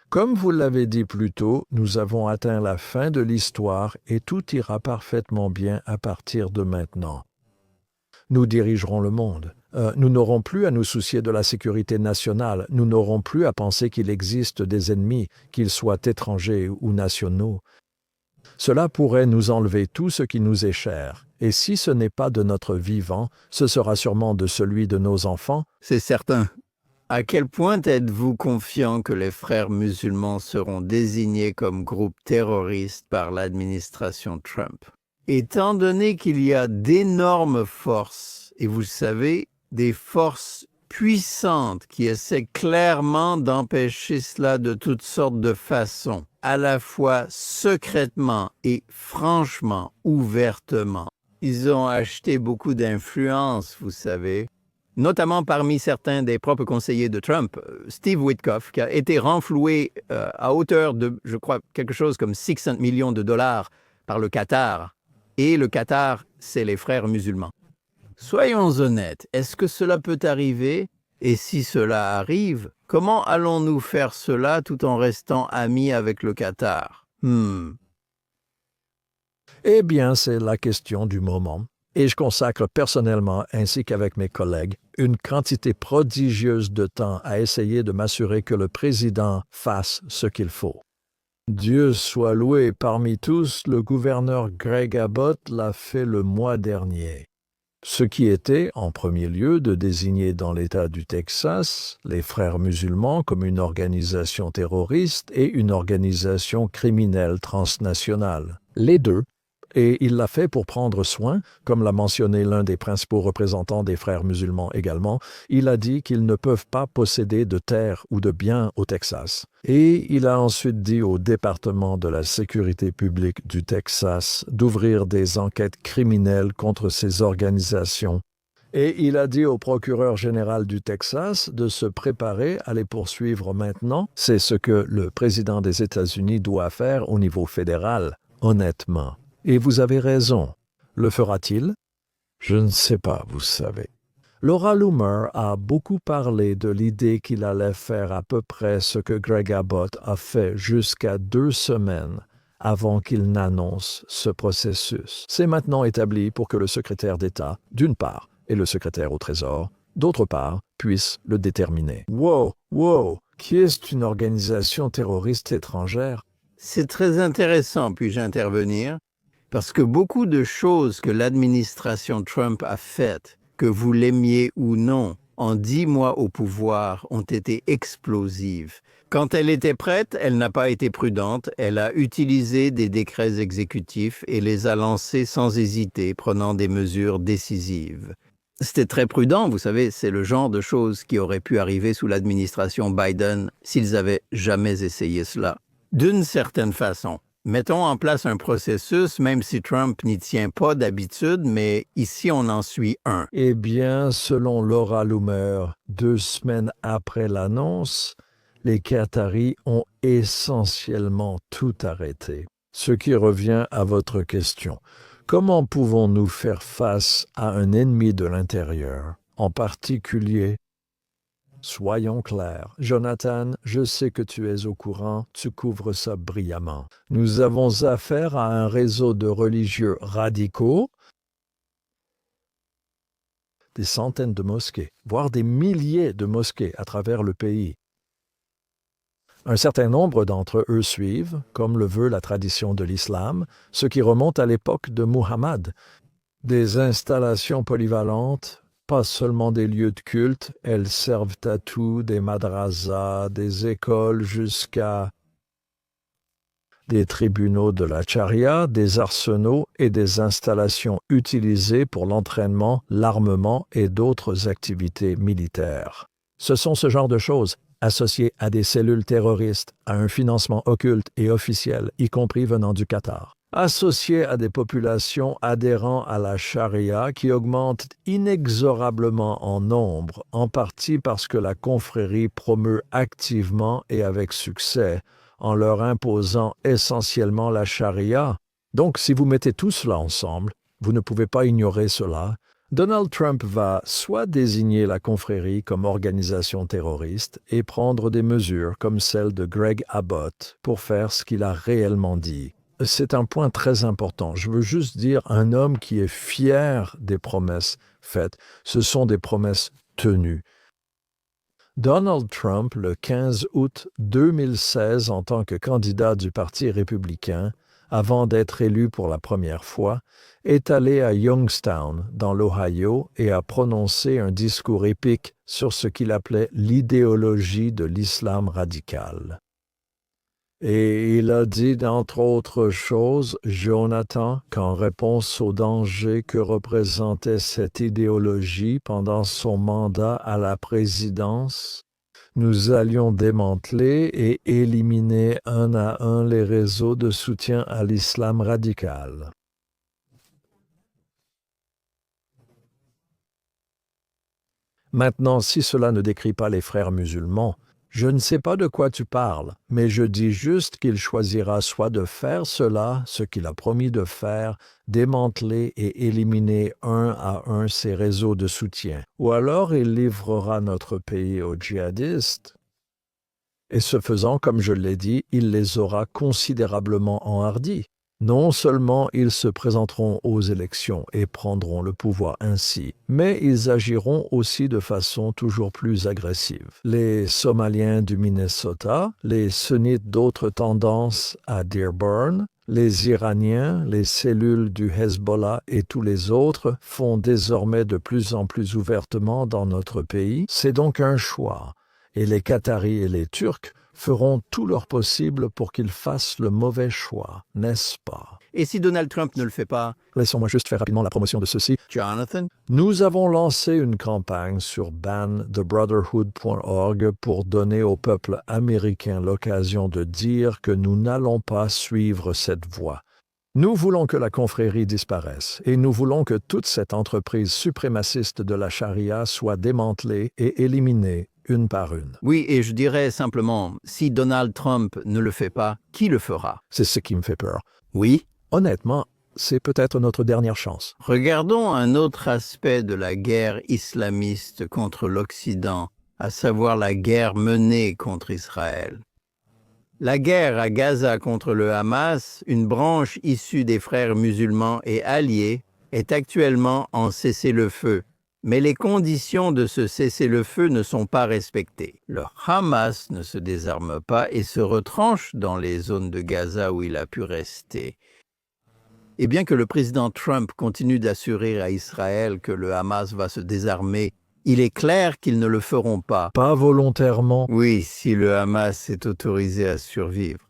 [SPEAKER 2] comme vous l'avez dit plus tôt, nous avons atteint la fin de l'histoire et tout ira parfaitement bien à partir de maintenant. Nous dirigerons le monde. Nous n'aurons plus à nous soucier de la sécurité nationale. Nous n'aurons plus à penser qu'il existe des ennemis, qu'ils soient étrangers ou nationaux. Cela pourrait nous enlever tout ce qui nous est cher. Et si ce n'est pas de notre vivant, ce sera sûrement de celui de nos enfants.
[SPEAKER 1] C'est certain. À quel point êtes-vous confiant que les frères musulmans seront désignés comme groupe terroriste par l'administration Trump? Étant donné qu'il y a d'énormes forces, et vous le savez, des forces puissantes qui essaient clairement d'empêcher cela de toutes sortes de façons, à la fois secrètement et franchement, ouvertement. Ils ont acheté beaucoup d'influence, vous savez, notamment parmi certains des propres conseillers de Trump, Steve Witkoff, qui a été renfloué à hauteur de, je crois, quelque chose comme 600 millions de dollars par le Qatar. Et le Qatar, c'est les frères musulmans. Soyons honnêtes, est-ce que cela peut arriver? Et si cela arrive, comment allons-nous faire cela tout en restant amis avec le Qatar?
[SPEAKER 2] Eh bien, c'est la question du moment. Et je consacre personnellement, ainsi qu'avec mes collègues, une quantité prodigieuse de temps à essayer de m'assurer que le président fasse ce qu'il faut. Dieu soit loué, parmi tous, le gouverneur Greg Abbott l'a fait le mois dernier. Ce qui était, en premier lieu, de désigner dans l'État du Texas les Frères musulmans comme une organisation terroriste et une organisation criminelle transnationale. Les deux. Et il l'a fait pour prendre soin, comme l'a mentionné l'un des principaux représentants des Frères musulmans également, il a dit qu'ils ne peuvent pas posséder de terres ou de biens au Texas. Et il a ensuite dit au département de la sécurité publique du Texas d'ouvrir des enquêtes criminelles contre ces organisations. Et il a dit au procureur général du Texas de se préparer à les poursuivre maintenant. C'est ce que le président des États-Unis doit faire au niveau fédéral, honnêtement. Et vous avez raison. Le fera-t-il? Je ne sais pas, vous savez. Laura Loomer a beaucoup parlé de l'idée qu'il allait faire à peu près ce que Greg Abbott a fait jusqu'à 2 semaines avant qu'il n'annonce ce processus. C'est maintenant établi pour que le secrétaire d'État, d'une part, et le secrétaire au Trésor, d'autre part, puissent le déterminer. Wow, qui est une organisation terroriste étrangère?
[SPEAKER 1] C'est très intéressant, puis-je intervenir? Parce que beaucoup de choses que l'administration Trump a faites, que vous l'aimiez ou non, en 10 mois au pouvoir, ont été explosives. Quand elle était prête, elle n'a pas été prudente. Elle a utilisé des décrets exécutifs et les a lancés sans hésiter, prenant des mesures décisives. C'était très prudent, vous savez, c'est le genre de choses qui auraient pu arriver sous l'administration Biden s'ils avaient jamais essayé cela. D'une certaine façon. Mettons en place un processus, même si Trump n'y tient pas d'habitude, mais ici on en suit un.
[SPEAKER 2] Eh bien, selon Laura Loomer, 2 semaines après l'annonce, les Qataris ont essentiellement tout arrêté. Ce qui revient à votre question. Comment pouvons-nous faire face à un ennemi de l'intérieur, en particulier? Soyons clairs. Jonathan, je sais que tu es au courant, tu couvres ça brillamment. Nous avons affaire à un réseau de religieux radicaux, des centaines de mosquées, voire des milliers de mosquées à travers le pays. Un certain nombre d'entre eux suivent, comme le veut la tradition de l'islam, ce qui remonte à l'époque de Muhammad. Des installations polyvalentes, pas seulement des lieux de culte, elles servent à tout, des madrasas, des écoles jusqu'à des tribunaux de la charia, des arsenaux et des installations utilisées pour l'entraînement, l'armement et d'autres activités militaires. Ce sont ce genre de choses, associées à des cellules terroristes, à un financement occulte et officiel, y compris venant du Qatar, associées à des populations adhérant à la charia qui augmentent inexorablement en nombre, en partie parce que la confrérie promeut activement et avec succès en leur imposant essentiellement la charia. Donc, si vous mettez tout cela ensemble, vous ne pouvez pas ignorer cela. Donald Trump va soit désigner la confrérie comme organisation terroriste et prendre des mesures comme celle de Greg Abbott pour faire ce qu'il a réellement dit. C'est un point très important. Je veux juste dire, un homme qui est fier des promesses faites, ce sont des promesses tenues. Donald Trump, le 15 août 2016, en tant que candidat du Parti républicain, avant d'être élu pour la première fois, est allé à Youngstown, dans l'Ohio, et a prononcé un discours épique sur ce qu'il appelait l'idéologie de l'islam radical. Et il a dit, d'entre autres choses, Jonathan, qu'en réponse au danger que représentait cette idéologie pendant son mandat à la présidence, nous allions démanteler et éliminer un à un les réseaux de soutien à l'islam radical. Maintenant, si cela ne décrit pas les frères musulmans, je ne sais pas de quoi tu parles, mais je dis juste qu'il choisira soit de faire cela, ce qu'il a promis de faire, démanteler et éliminer un à un ces réseaux de soutien, ou alors il livrera notre pays aux djihadistes. Et ce faisant, comme je l'ai dit, il les aura considérablement enhardis. Non seulement ils se présenteront aux élections et prendront le pouvoir ainsi, mais ils agiront aussi de façon toujours plus agressive. Les Somaliens du Minnesota, les sunnites d'autres tendances à Dearborn, les Iraniens, les cellules du Hezbollah et tous les autres font désormais de plus en plus ouvertement dans notre pays. C'est donc un choix. Et les Qataris et les Turcs feront tout leur possible pour qu'ils fassent le mauvais choix, n'est-ce pas?
[SPEAKER 1] Et si Donald Trump ne le fait pas?
[SPEAKER 2] Laissons-moi juste faire rapidement la promotion de ceci.
[SPEAKER 1] Jonathan?
[SPEAKER 2] Nous avons lancé une campagne sur banthebrotherhood.org pour donner au peuple américain l'occasion de dire que nous n'allons pas suivre cette voie. Nous voulons que la confrérie disparaisse et nous voulons que toute cette entreprise suprémaciste de la charia soit démantelée et éliminée une par une.
[SPEAKER 1] Oui, et je dirais simplement, si Donald Trump ne le fait pas, qui le fera?
[SPEAKER 2] C'est ce qui me fait peur.
[SPEAKER 1] Oui?
[SPEAKER 2] Honnêtement, c'est peut-être notre dernière chance.
[SPEAKER 1] Regardons un autre aspect de la guerre islamiste contre l'Occident, à savoir la guerre menée contre Israël. La guerre à Gaza contre le Hamas, une branche issue des frères musulmans et alliés, est actuellement en cessez-le-feu. Mais les conditions de ce cessez-le-feu ne sont pas respectées. Le Hamas ne se désarme pas et se retranche dans les zones de Gaza où il a pu rester. Et bien que le président Trump continue d'assurer à Israël que le Hamas va se désarmer, il est clair qu'ils ne le feront pas.
[SPEAKER 2] Pas volontairement.
[SPEAKER 1] Oui, si le Hamas est autorisé à survivre.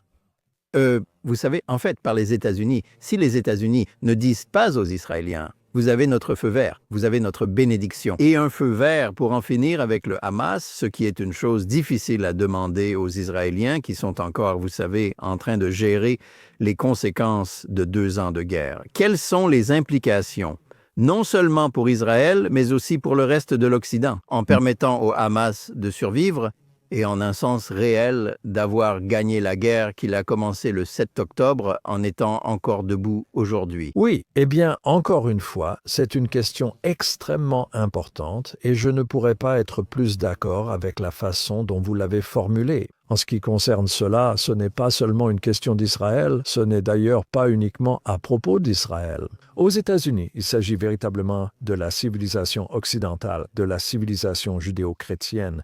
[SPEAKER 1] Vous savez, en fait, par les États-Unis, si les États-Unis ne disent pas aux Israéliens « Vous avez notre feu vert, vous avez notre bénédiction » et un feu vert pour en finir avec le Hamas, ce qui est une chose difficile à demander aux Israéliens qui sont encore, vous savez, en train de gérer les conséquences de 2 ans de guerre. Quelles sont les implications, non seulement pour Israël, mais aussi pour le reste de l'Occident, en permettant au Hamas de survivre et en un sens réel d'avoir gagné la guerre qu'il a commencé le 7 octobre en étant encore debout aujourd'hui?
[SPEAKER 2] Oui, eh bien, encore une fois, c'est une question extrêmement importante et je ne pourrais pas être plus d'accord avec la façon dont vous l'avez formulée. En ce qui concerne cela, ce n'est pas seulement une question d'Israël, ce n'est d'ailleurs pas uniquement à propos d'Israël. Aux États-Unis, il s'agit véritablement de la civilisation occidentale, de la civilisation judéo-chrétienne,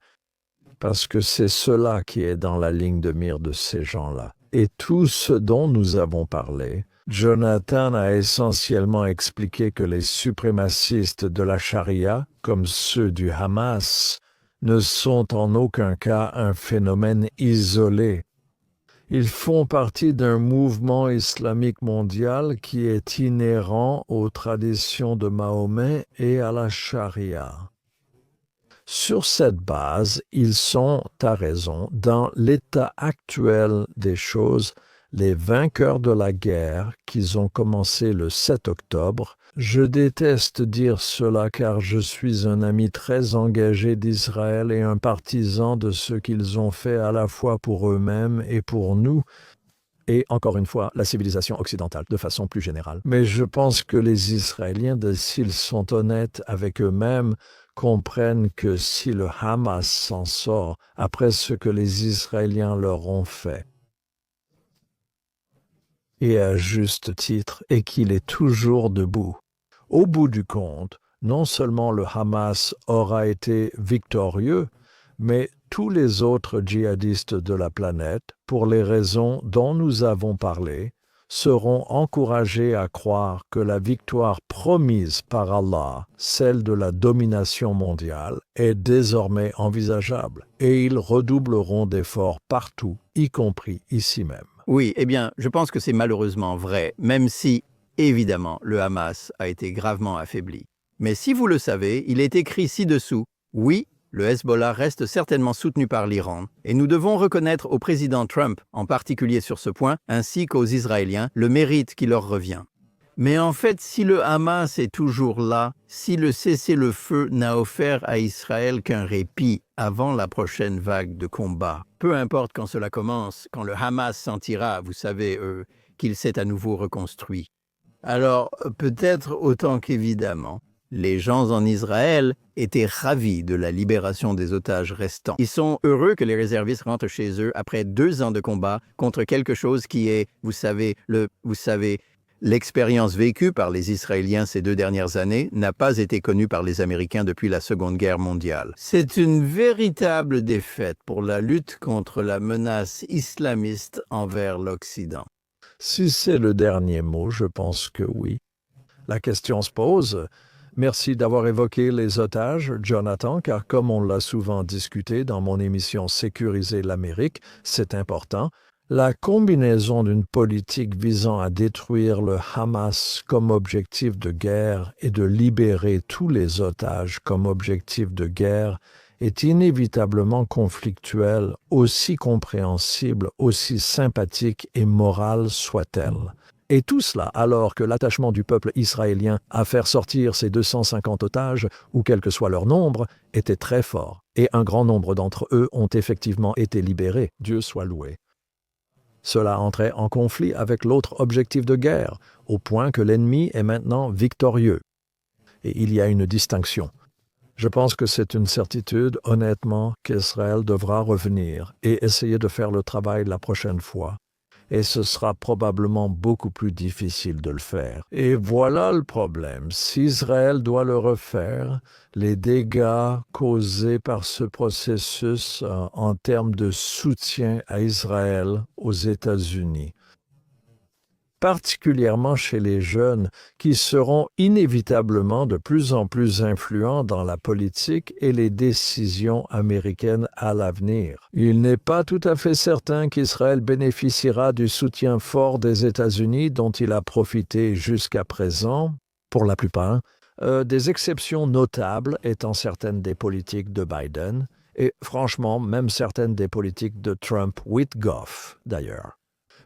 [SPEAKER 2] parce que c'est cela qui est dans la ligne de mire de ces gens-là. Et tout ce dont nous avons parlé, Jonathan a essentiellement expliqué que les suprémacistes de la charia, comme ceux du Hamas, ne sont en aucun cas un phénomène isolé. Ils font partie d'un mouvement islamique mondial qui est inhérent aux traditions de Mahomet et à la charia. Sur cette base, ils sont, t'as raison, dans l'état actuel des choses, les vainqueurs de la guerre qu'ils ont commencé le 7 octobre. Je déteste dire cela car je suis un ami très engagé d'Israël et un partisan de ce qu'ils ont fait à la fois pour eux-mêmes et pour nous, et encore une fois, la civilisation occidentale de façon plus générale. Mais je pense que les Israéliens, s'ils sont honnêtes avec eux-mêmes, comprennent que si le Hamas s'en sort après ce que les Israéliens leur ont fait, et à juste titre, et qu'il est toujours debout, au bout du compte, non seulement le Hamas aura été victorieux, mais tous les autres djihadistes de la planète, pour les raisons dont nous avons parlé, seront encouragés à croire que la victoire promise par Allah, celle de la domination mondiale, est désormais envisageable, et ils redoubleront d'efforts partout, y compris ici même.
[SPEAKER 1] Oui, eh bien, je pense que c'est malheureusement vrai, même si, évidemment, le Hamas a été gravement affaibli. Mais si vous le savez, il est écrit ci-dessous, oui, le Hezbollah reste certainement soutenu par l'Iran, et nous devons reconnaître au président Trump, en particulier sur ce point, ainsi qu'aux Israéliens, le mérite qui leur revient. Mais en fait, si le Hamas est toujours là, si le cessez-le-feu n'a offert à Israël qu'un répit avant la prochaine vague de combat, peu importe quand cela commence, quand le Hamas sentira, vous savez, qu'il s'est à nouveau reconstruit. Alors, peut-être autant qu'évidemment, les gens en Israël étaient ravis de la libération des otages restants. Ils sont heureux que les réservistes rentrent chez eux après 2 ans de combat contre quelque chose qui est, vous savez, l'expérience vécue par les Israéliens ces 2 dernières années n'a pas été connue par les Américains depuis la Seconde Guerre mondiale. C'est une véritable défaite pour la lutte contre la menace islamiste envers l'Occident.
[SPEAKER 2] Si c'est le dernier mot, je pense que oui. La question se pose. Merci d'avoir évoqué les otages, Jonathan, car comme on l'a souvent discuté dans mon émission Sécuriser l'Amérique, c'est important. La combinaison d'une politique visant à détruire le Hamas comme objectif de guerre et de libérer tous les otages comme objectif de guerre est inévitablement conflictuelle, aussi compréhensible, aussi sympathique et morale soit-elle. Et tout cela alors que l'attachement du peuple israélien à faire sortir ces 250 otages, ou quel que soit leur nombre, était très fort, et un grand nombre d'entre eux ont effectivement été libérés, Dieu soit loué. Cela entrait en conflit avec l'autre objectif de guerre, au point que l'ennemi est maintenant victorieux. Et il y a une distinction. Je pense que c'est une certitude, honnêtement, qu'Israël devra revenir et essayer de faire le travail la prochaine fois. Et ce sera probablement beaucoup plus difficile de le faire. Et voilà le problème. Si Israël doit le refaire, les dégâts causés par ce processus en termes de soutien à Israël aux États-Unis, particulièrement chez les jeunes qui seront inévitablement de plus en plus influents dans la politique et les décisions américaines à l'avenir. Il n'est pas tout à fait certain qu'Israël bénéficiera du soutien fort des États-Unis dont il a profité jusqu'à présent, pour la plupart, des exceptions notables étant certaines des politiques de Biden et franchement même certaines des politiques de Trump-Witkoff d'ailleurs.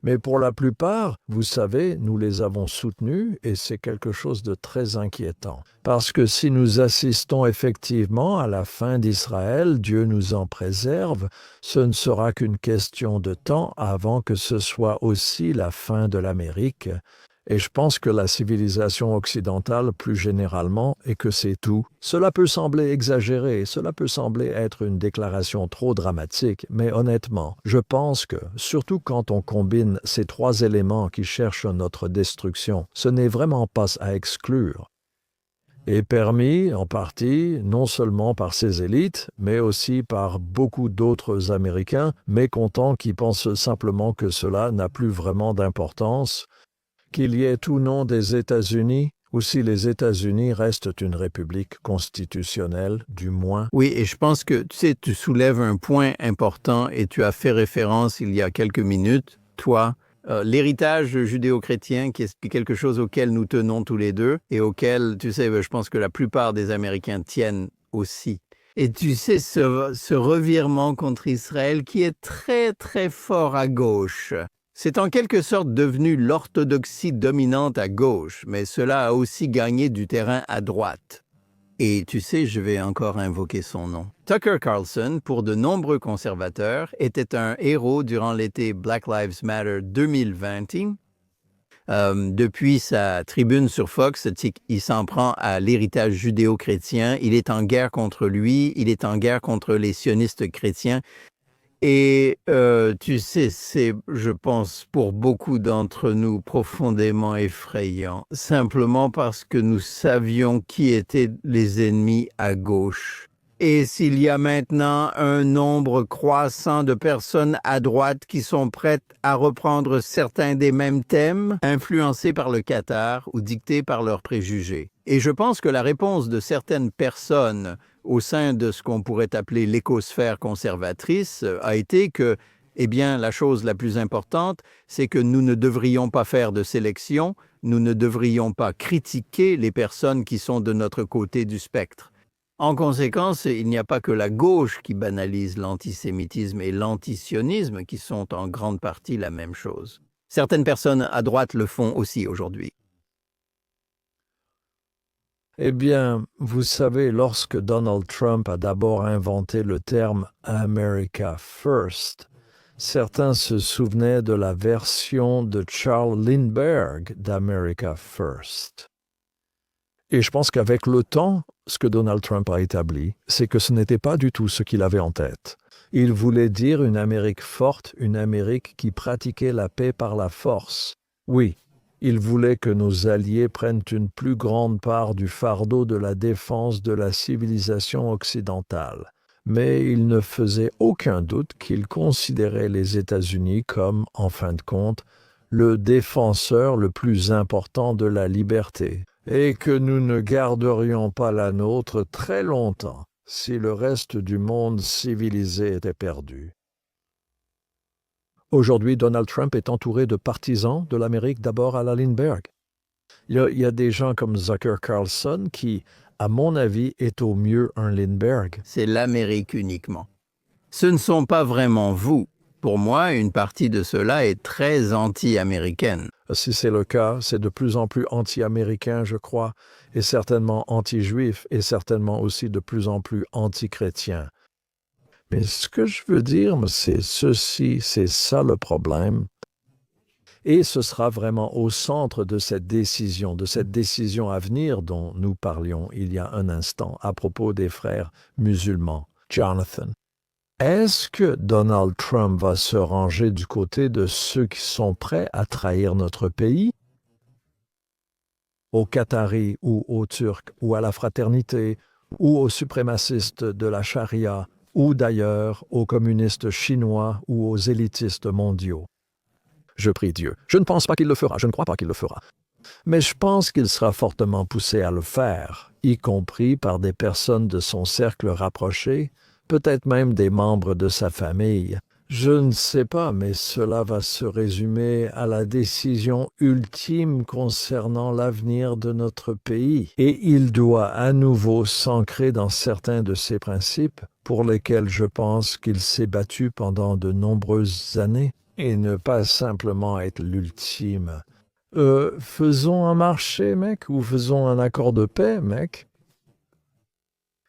[SPEAKER 2] Mais pour la plupart, vous savez, nous les avons soutenus et c'est quelque chose de très inquiétant. Parce que si nous assistons effectivement à la fin d'Israël, Dieu nous en préserve, ce ne sera qu'une question de temps avant que ce soit aussi la fin de l'Amérique. Et je pense que la civilisation occidentale, plus généralement, et que c'est tout. Cela peut sembler exagéré, cela peut sembler être une déclaration trop dramatique, mais honnêtement, je pense que, surtout quand on combine ces 3 éléments qui cherchent notre destruction, ce n'est vraiment pas à exclure. Et permis, en partie, non seulement par ces élites, mais aussi par beaucoup d'autres Américains, mécontents qui pensent simplement que cela n'a plus vraiment d'importance, qu'il y ait ou non des États-Unis, ou si les États-Unis restent une république constitutionnelle, du moins.
[SPEAKER 1] Oui, et je pense que, tu sais, tu soulèves un point important et tu as fait référence il y a quelques minutes, toi, l'héritage judéo-chrétien, qui est quelque chose auquel nous tenons tous les deux et auquel, tu sais, je pense que la plupart des Américains tiennent aussi. Et tu sais, ce revirement contre Israël qui est très, très fort à gauche. C'est en quelque sorte devenu l'orthodoxie dominante à gauche, mais cela a aussi gagné du terrain à droite. Et tu sais, je vais encore invoquer son nom. Tucker Carlson, pour de nombreux conservateurs, était un héros durant l'été Black Lives Matter 2020. Depuis sa tribune sur Fox, il s'en prend à l'héritage judéo-chrétien. Il est en guerre contre lui, il est en guerre contre les sionistes chrétiens. Et tu sais, c'est, je pense, pour beaucoup d'entre nous, profondément effrayant, simplement parce que nous savions qui étaient les ennemis à gauche. Et s'il y a maintenant un nombre croissant de personnes à droite qui sont prêtes à reprendre certains des mêmes thèmes, influencés par le Qatar ou dictés par leurs préjugés. Et je pense que la réponse de certaines personnes au sein de ce qu'on pourrait appeler l'écosphère conservatrice a été que, eh bien, la chose la plus importante, c'est que nous ne devrions pas faire de sélection, nous ne devrions pas critiquer les personnes qui sont de notre côté du spectre. En conséquence, il n'y a pas que la gauche qui banalise l'antisémitisme et l'antisionisme qui sont en grande partie la même chose. Certaines personnes à droite le font aussi aujourd'hui.
[SPEAKER 2] Eh bien, vous savez, lorsque Donald Trump a d'abord inventé le terme « America First », certains se souvenaient de la version de Charles Lindbergh d'America First. Et je pense qu'avec le temps, ce que Donald Trump a établi, c'est que ce n'était pas du tout ce qu'il avait en tête. Il voulait dire une Amérique forte, une Amérique qui pratiquait la paix par la force. Oui, il voulait que nos alliés prennent une plus grande part du fardeau de la défense de la civilisation occidentale. Mais il ne faisait aucun doute qu'il considérait les États-Unis comme, en fin de compte, le défenseur le plus important de la liberté, et que nous ne garderions pas la nôtre très longtemps si le reste du monde civilisé était perdu. Aujourd'hui, Donald Trump est entouré de partisans de l'Amérique d'abord à la Lindbergh. Il y a des gens comme Tucker Carlson qui, à mon avis, est au mieux un Lindbergh.
[SPEAKER 1] C'est l'Amérique uniquement. Ce ne sont pas vraiment vous. Pour moi, une partie de cela est très anti-américaine.
[SPEAKER 2] Si c'est le cas, c'est de plus en plus anti-américain, je crois, et certainement anti-juif, et certainement aussi de plus en plus anti-chrétien. Mais ce que je veux dire, c'est ceci, c'est ça le problème. Et ce sera vraiment au centre de cette décision à venir dont nous parlions il y a un instant à propos des frères musulmans. Jonathan, est-ce que Donald Trump va se ranger du côté de ceux qui sont prêts à trahir notre pays? Aux Qataris ou aux Turcs ou à la fraternité ou aux suprémacistes de la charia ou d'ailleurs aux communistes chinois ou aux élitistes mondiaux? Je prie Dieu. Je ne pense pas qu'il le fera, je ne crois pas qu'il le fera. Mais je pense qu'il sera fortement poussé à le faire, y compris par des personnes de son cercle rapproché, peut-être même des membres de sa famille. Je ne sais pas, mais cela va se résumer à la décision ultime concernant l'avenir de notre pays. Et il doit à nouveau s'ancrer dans certains de ces principes pour lesquels je pense qu'il s'est battu pendant de nombreuses années, et ne pas simplement être l'ultime. Faisons un marché, mec, ou faisons un accord de paix, mec.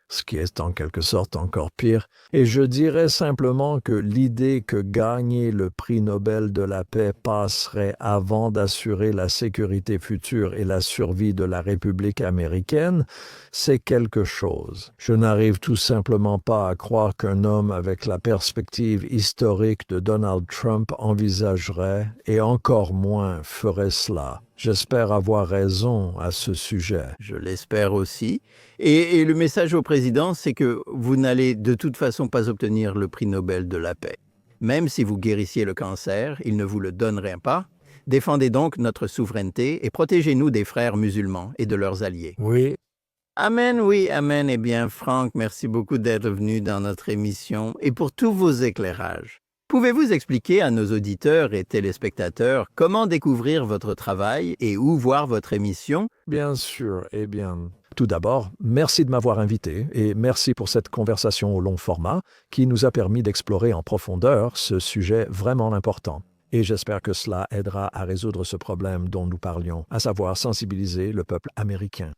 [SPEAKER 2] Ce qui est en quelque sorte encore pire. Et je dirais simplement que l'idée que gagner le prix Nobel de la paix passerait avant d'assurer la sécurité future et la survie de la République américaine, c'est quelque chose. Je n'arrive tout simplement pas à croire qu'un homme avec la perspective historique de Donald Trump envisagerait, et encore moins ferait cela. J'espère avoir raison à ce sujet.
[SPEAKER 1] Je l'espère aussi. Et le message au président, c'est que vous n'allez de toute façon pas obtenir le prix Nobel de la paix. Même si vous guérissiez le cancer, il ne vous le donnerait pas. Défendez donc notre souveraineté et protégez-nous des frères musulmans et de leurs alliés.
[SPEAKER 2] Oui,
[SPEAKER 1] Amen, oui, amen. Eh bien, Franck, merci beaucoup d'être venu dans notre émission et pour tous vos éclairages. Pouvez-vous expliquer à nos auditeurs et téléspectateurs comment découvrir votre travail et où voir votre émission?
[SPEAKER 2] bien sûr. Eh bien, tout d'abord, merci de m'avoir invité et merci pour cette conversation au long format qui nous a permis d'explorer en profondeur ce sujet vraiment important. Et j'espère que cela aidera à résoudre ce problème dont nous parlions, à savoir sensibiliser le peuple américain.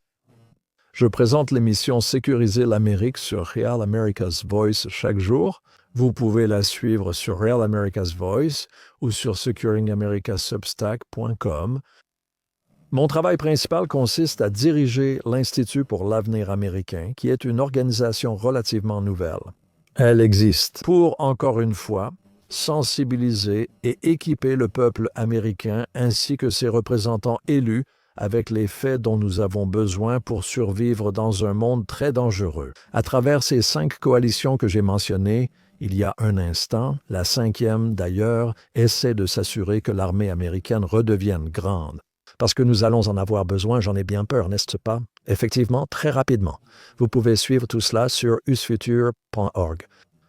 [SPEAKER 2] Je présente l'émission Sécuriser l'Amérique sur Real America's Voice chaque jour. Vous pouvez la suivre sur Real America's Voice ou sur securingamericasubstack.com. Mon travail principal consiste à diriger l'Institut pour l'avenir américain, qui est une organisation relativement nouvelle. Elle existe pour, encore une fois, sensibiliser et équiper le peuple américain ainsi que ses représentants élus avec les faits dont nous avons besoin pour survivre dans un monde très dangereux. À travers ces 5 coalitions que j'ai mentionnées, il y a un instant, la 5e d'ailleurs essaie de s'assurer que l'armée américaine redevienne grande. Parce que nous allons en avoir besoin, j'en ai bien peur, n'est-ce pas? Effectivement, très rapidement. Vous pouvez suivre tout cela sur usfuture.org.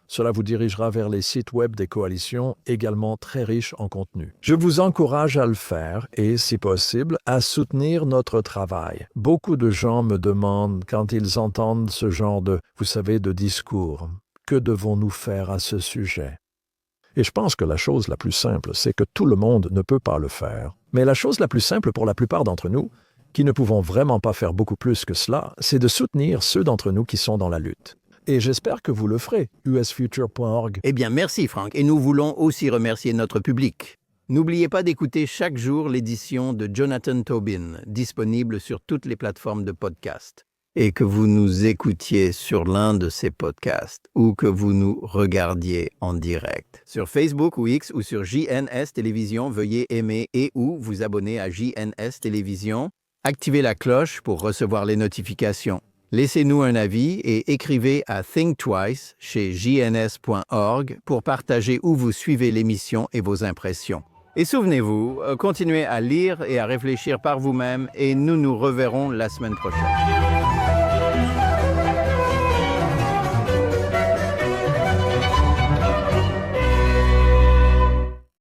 [SPEAKER 2] Cela vous dirigera vers les sites web des coalitions, également très riches en contenu. Je vous encourage à le faire et, si possible, à soutenir notre travail. Beaucoup de gens me demandent, quand ils entendent ce genre de discours, que devons-nous faire à ce sujet? Et je pense que la chose la plus simple, c'est que tout le monde ne peut pas le faire. Mais la chose la plus simple pour la plupart d'entre nous, qui ne pouvons vraiment pas faire beaucoup plus que cela, c'est de soutenir ceux d'entre nous qui sont dans la lutte. Et j'espère que vous le ferez, usfuture.org.
[SPEAKER 1] Eh bien, merci Franck, et nous voulons aussi remercier notre public. N'oubliez pas d'écouter chaque jour l'édition de Jonathan Tobin, disponible sur toutes les plateformes de podcast. Et que vous nous écoutiez sur l'un de ces podcasts ou que vous nous regardiez en direct. Sur Facebook ou X ou sur JNS Télévision, veuillez aimer et ou vous abonner à JNS Télévision. Activez la cloche pour recevoir les notifications. Laissez-nous un avis et écrivez à Think Twice chez jns.org pour partager où vous suivez l'émission et vos impressions. Et souvenez-vous, continuez à lire et à réfléchir par vous-même et nous nous reverrons la semaine prochaine.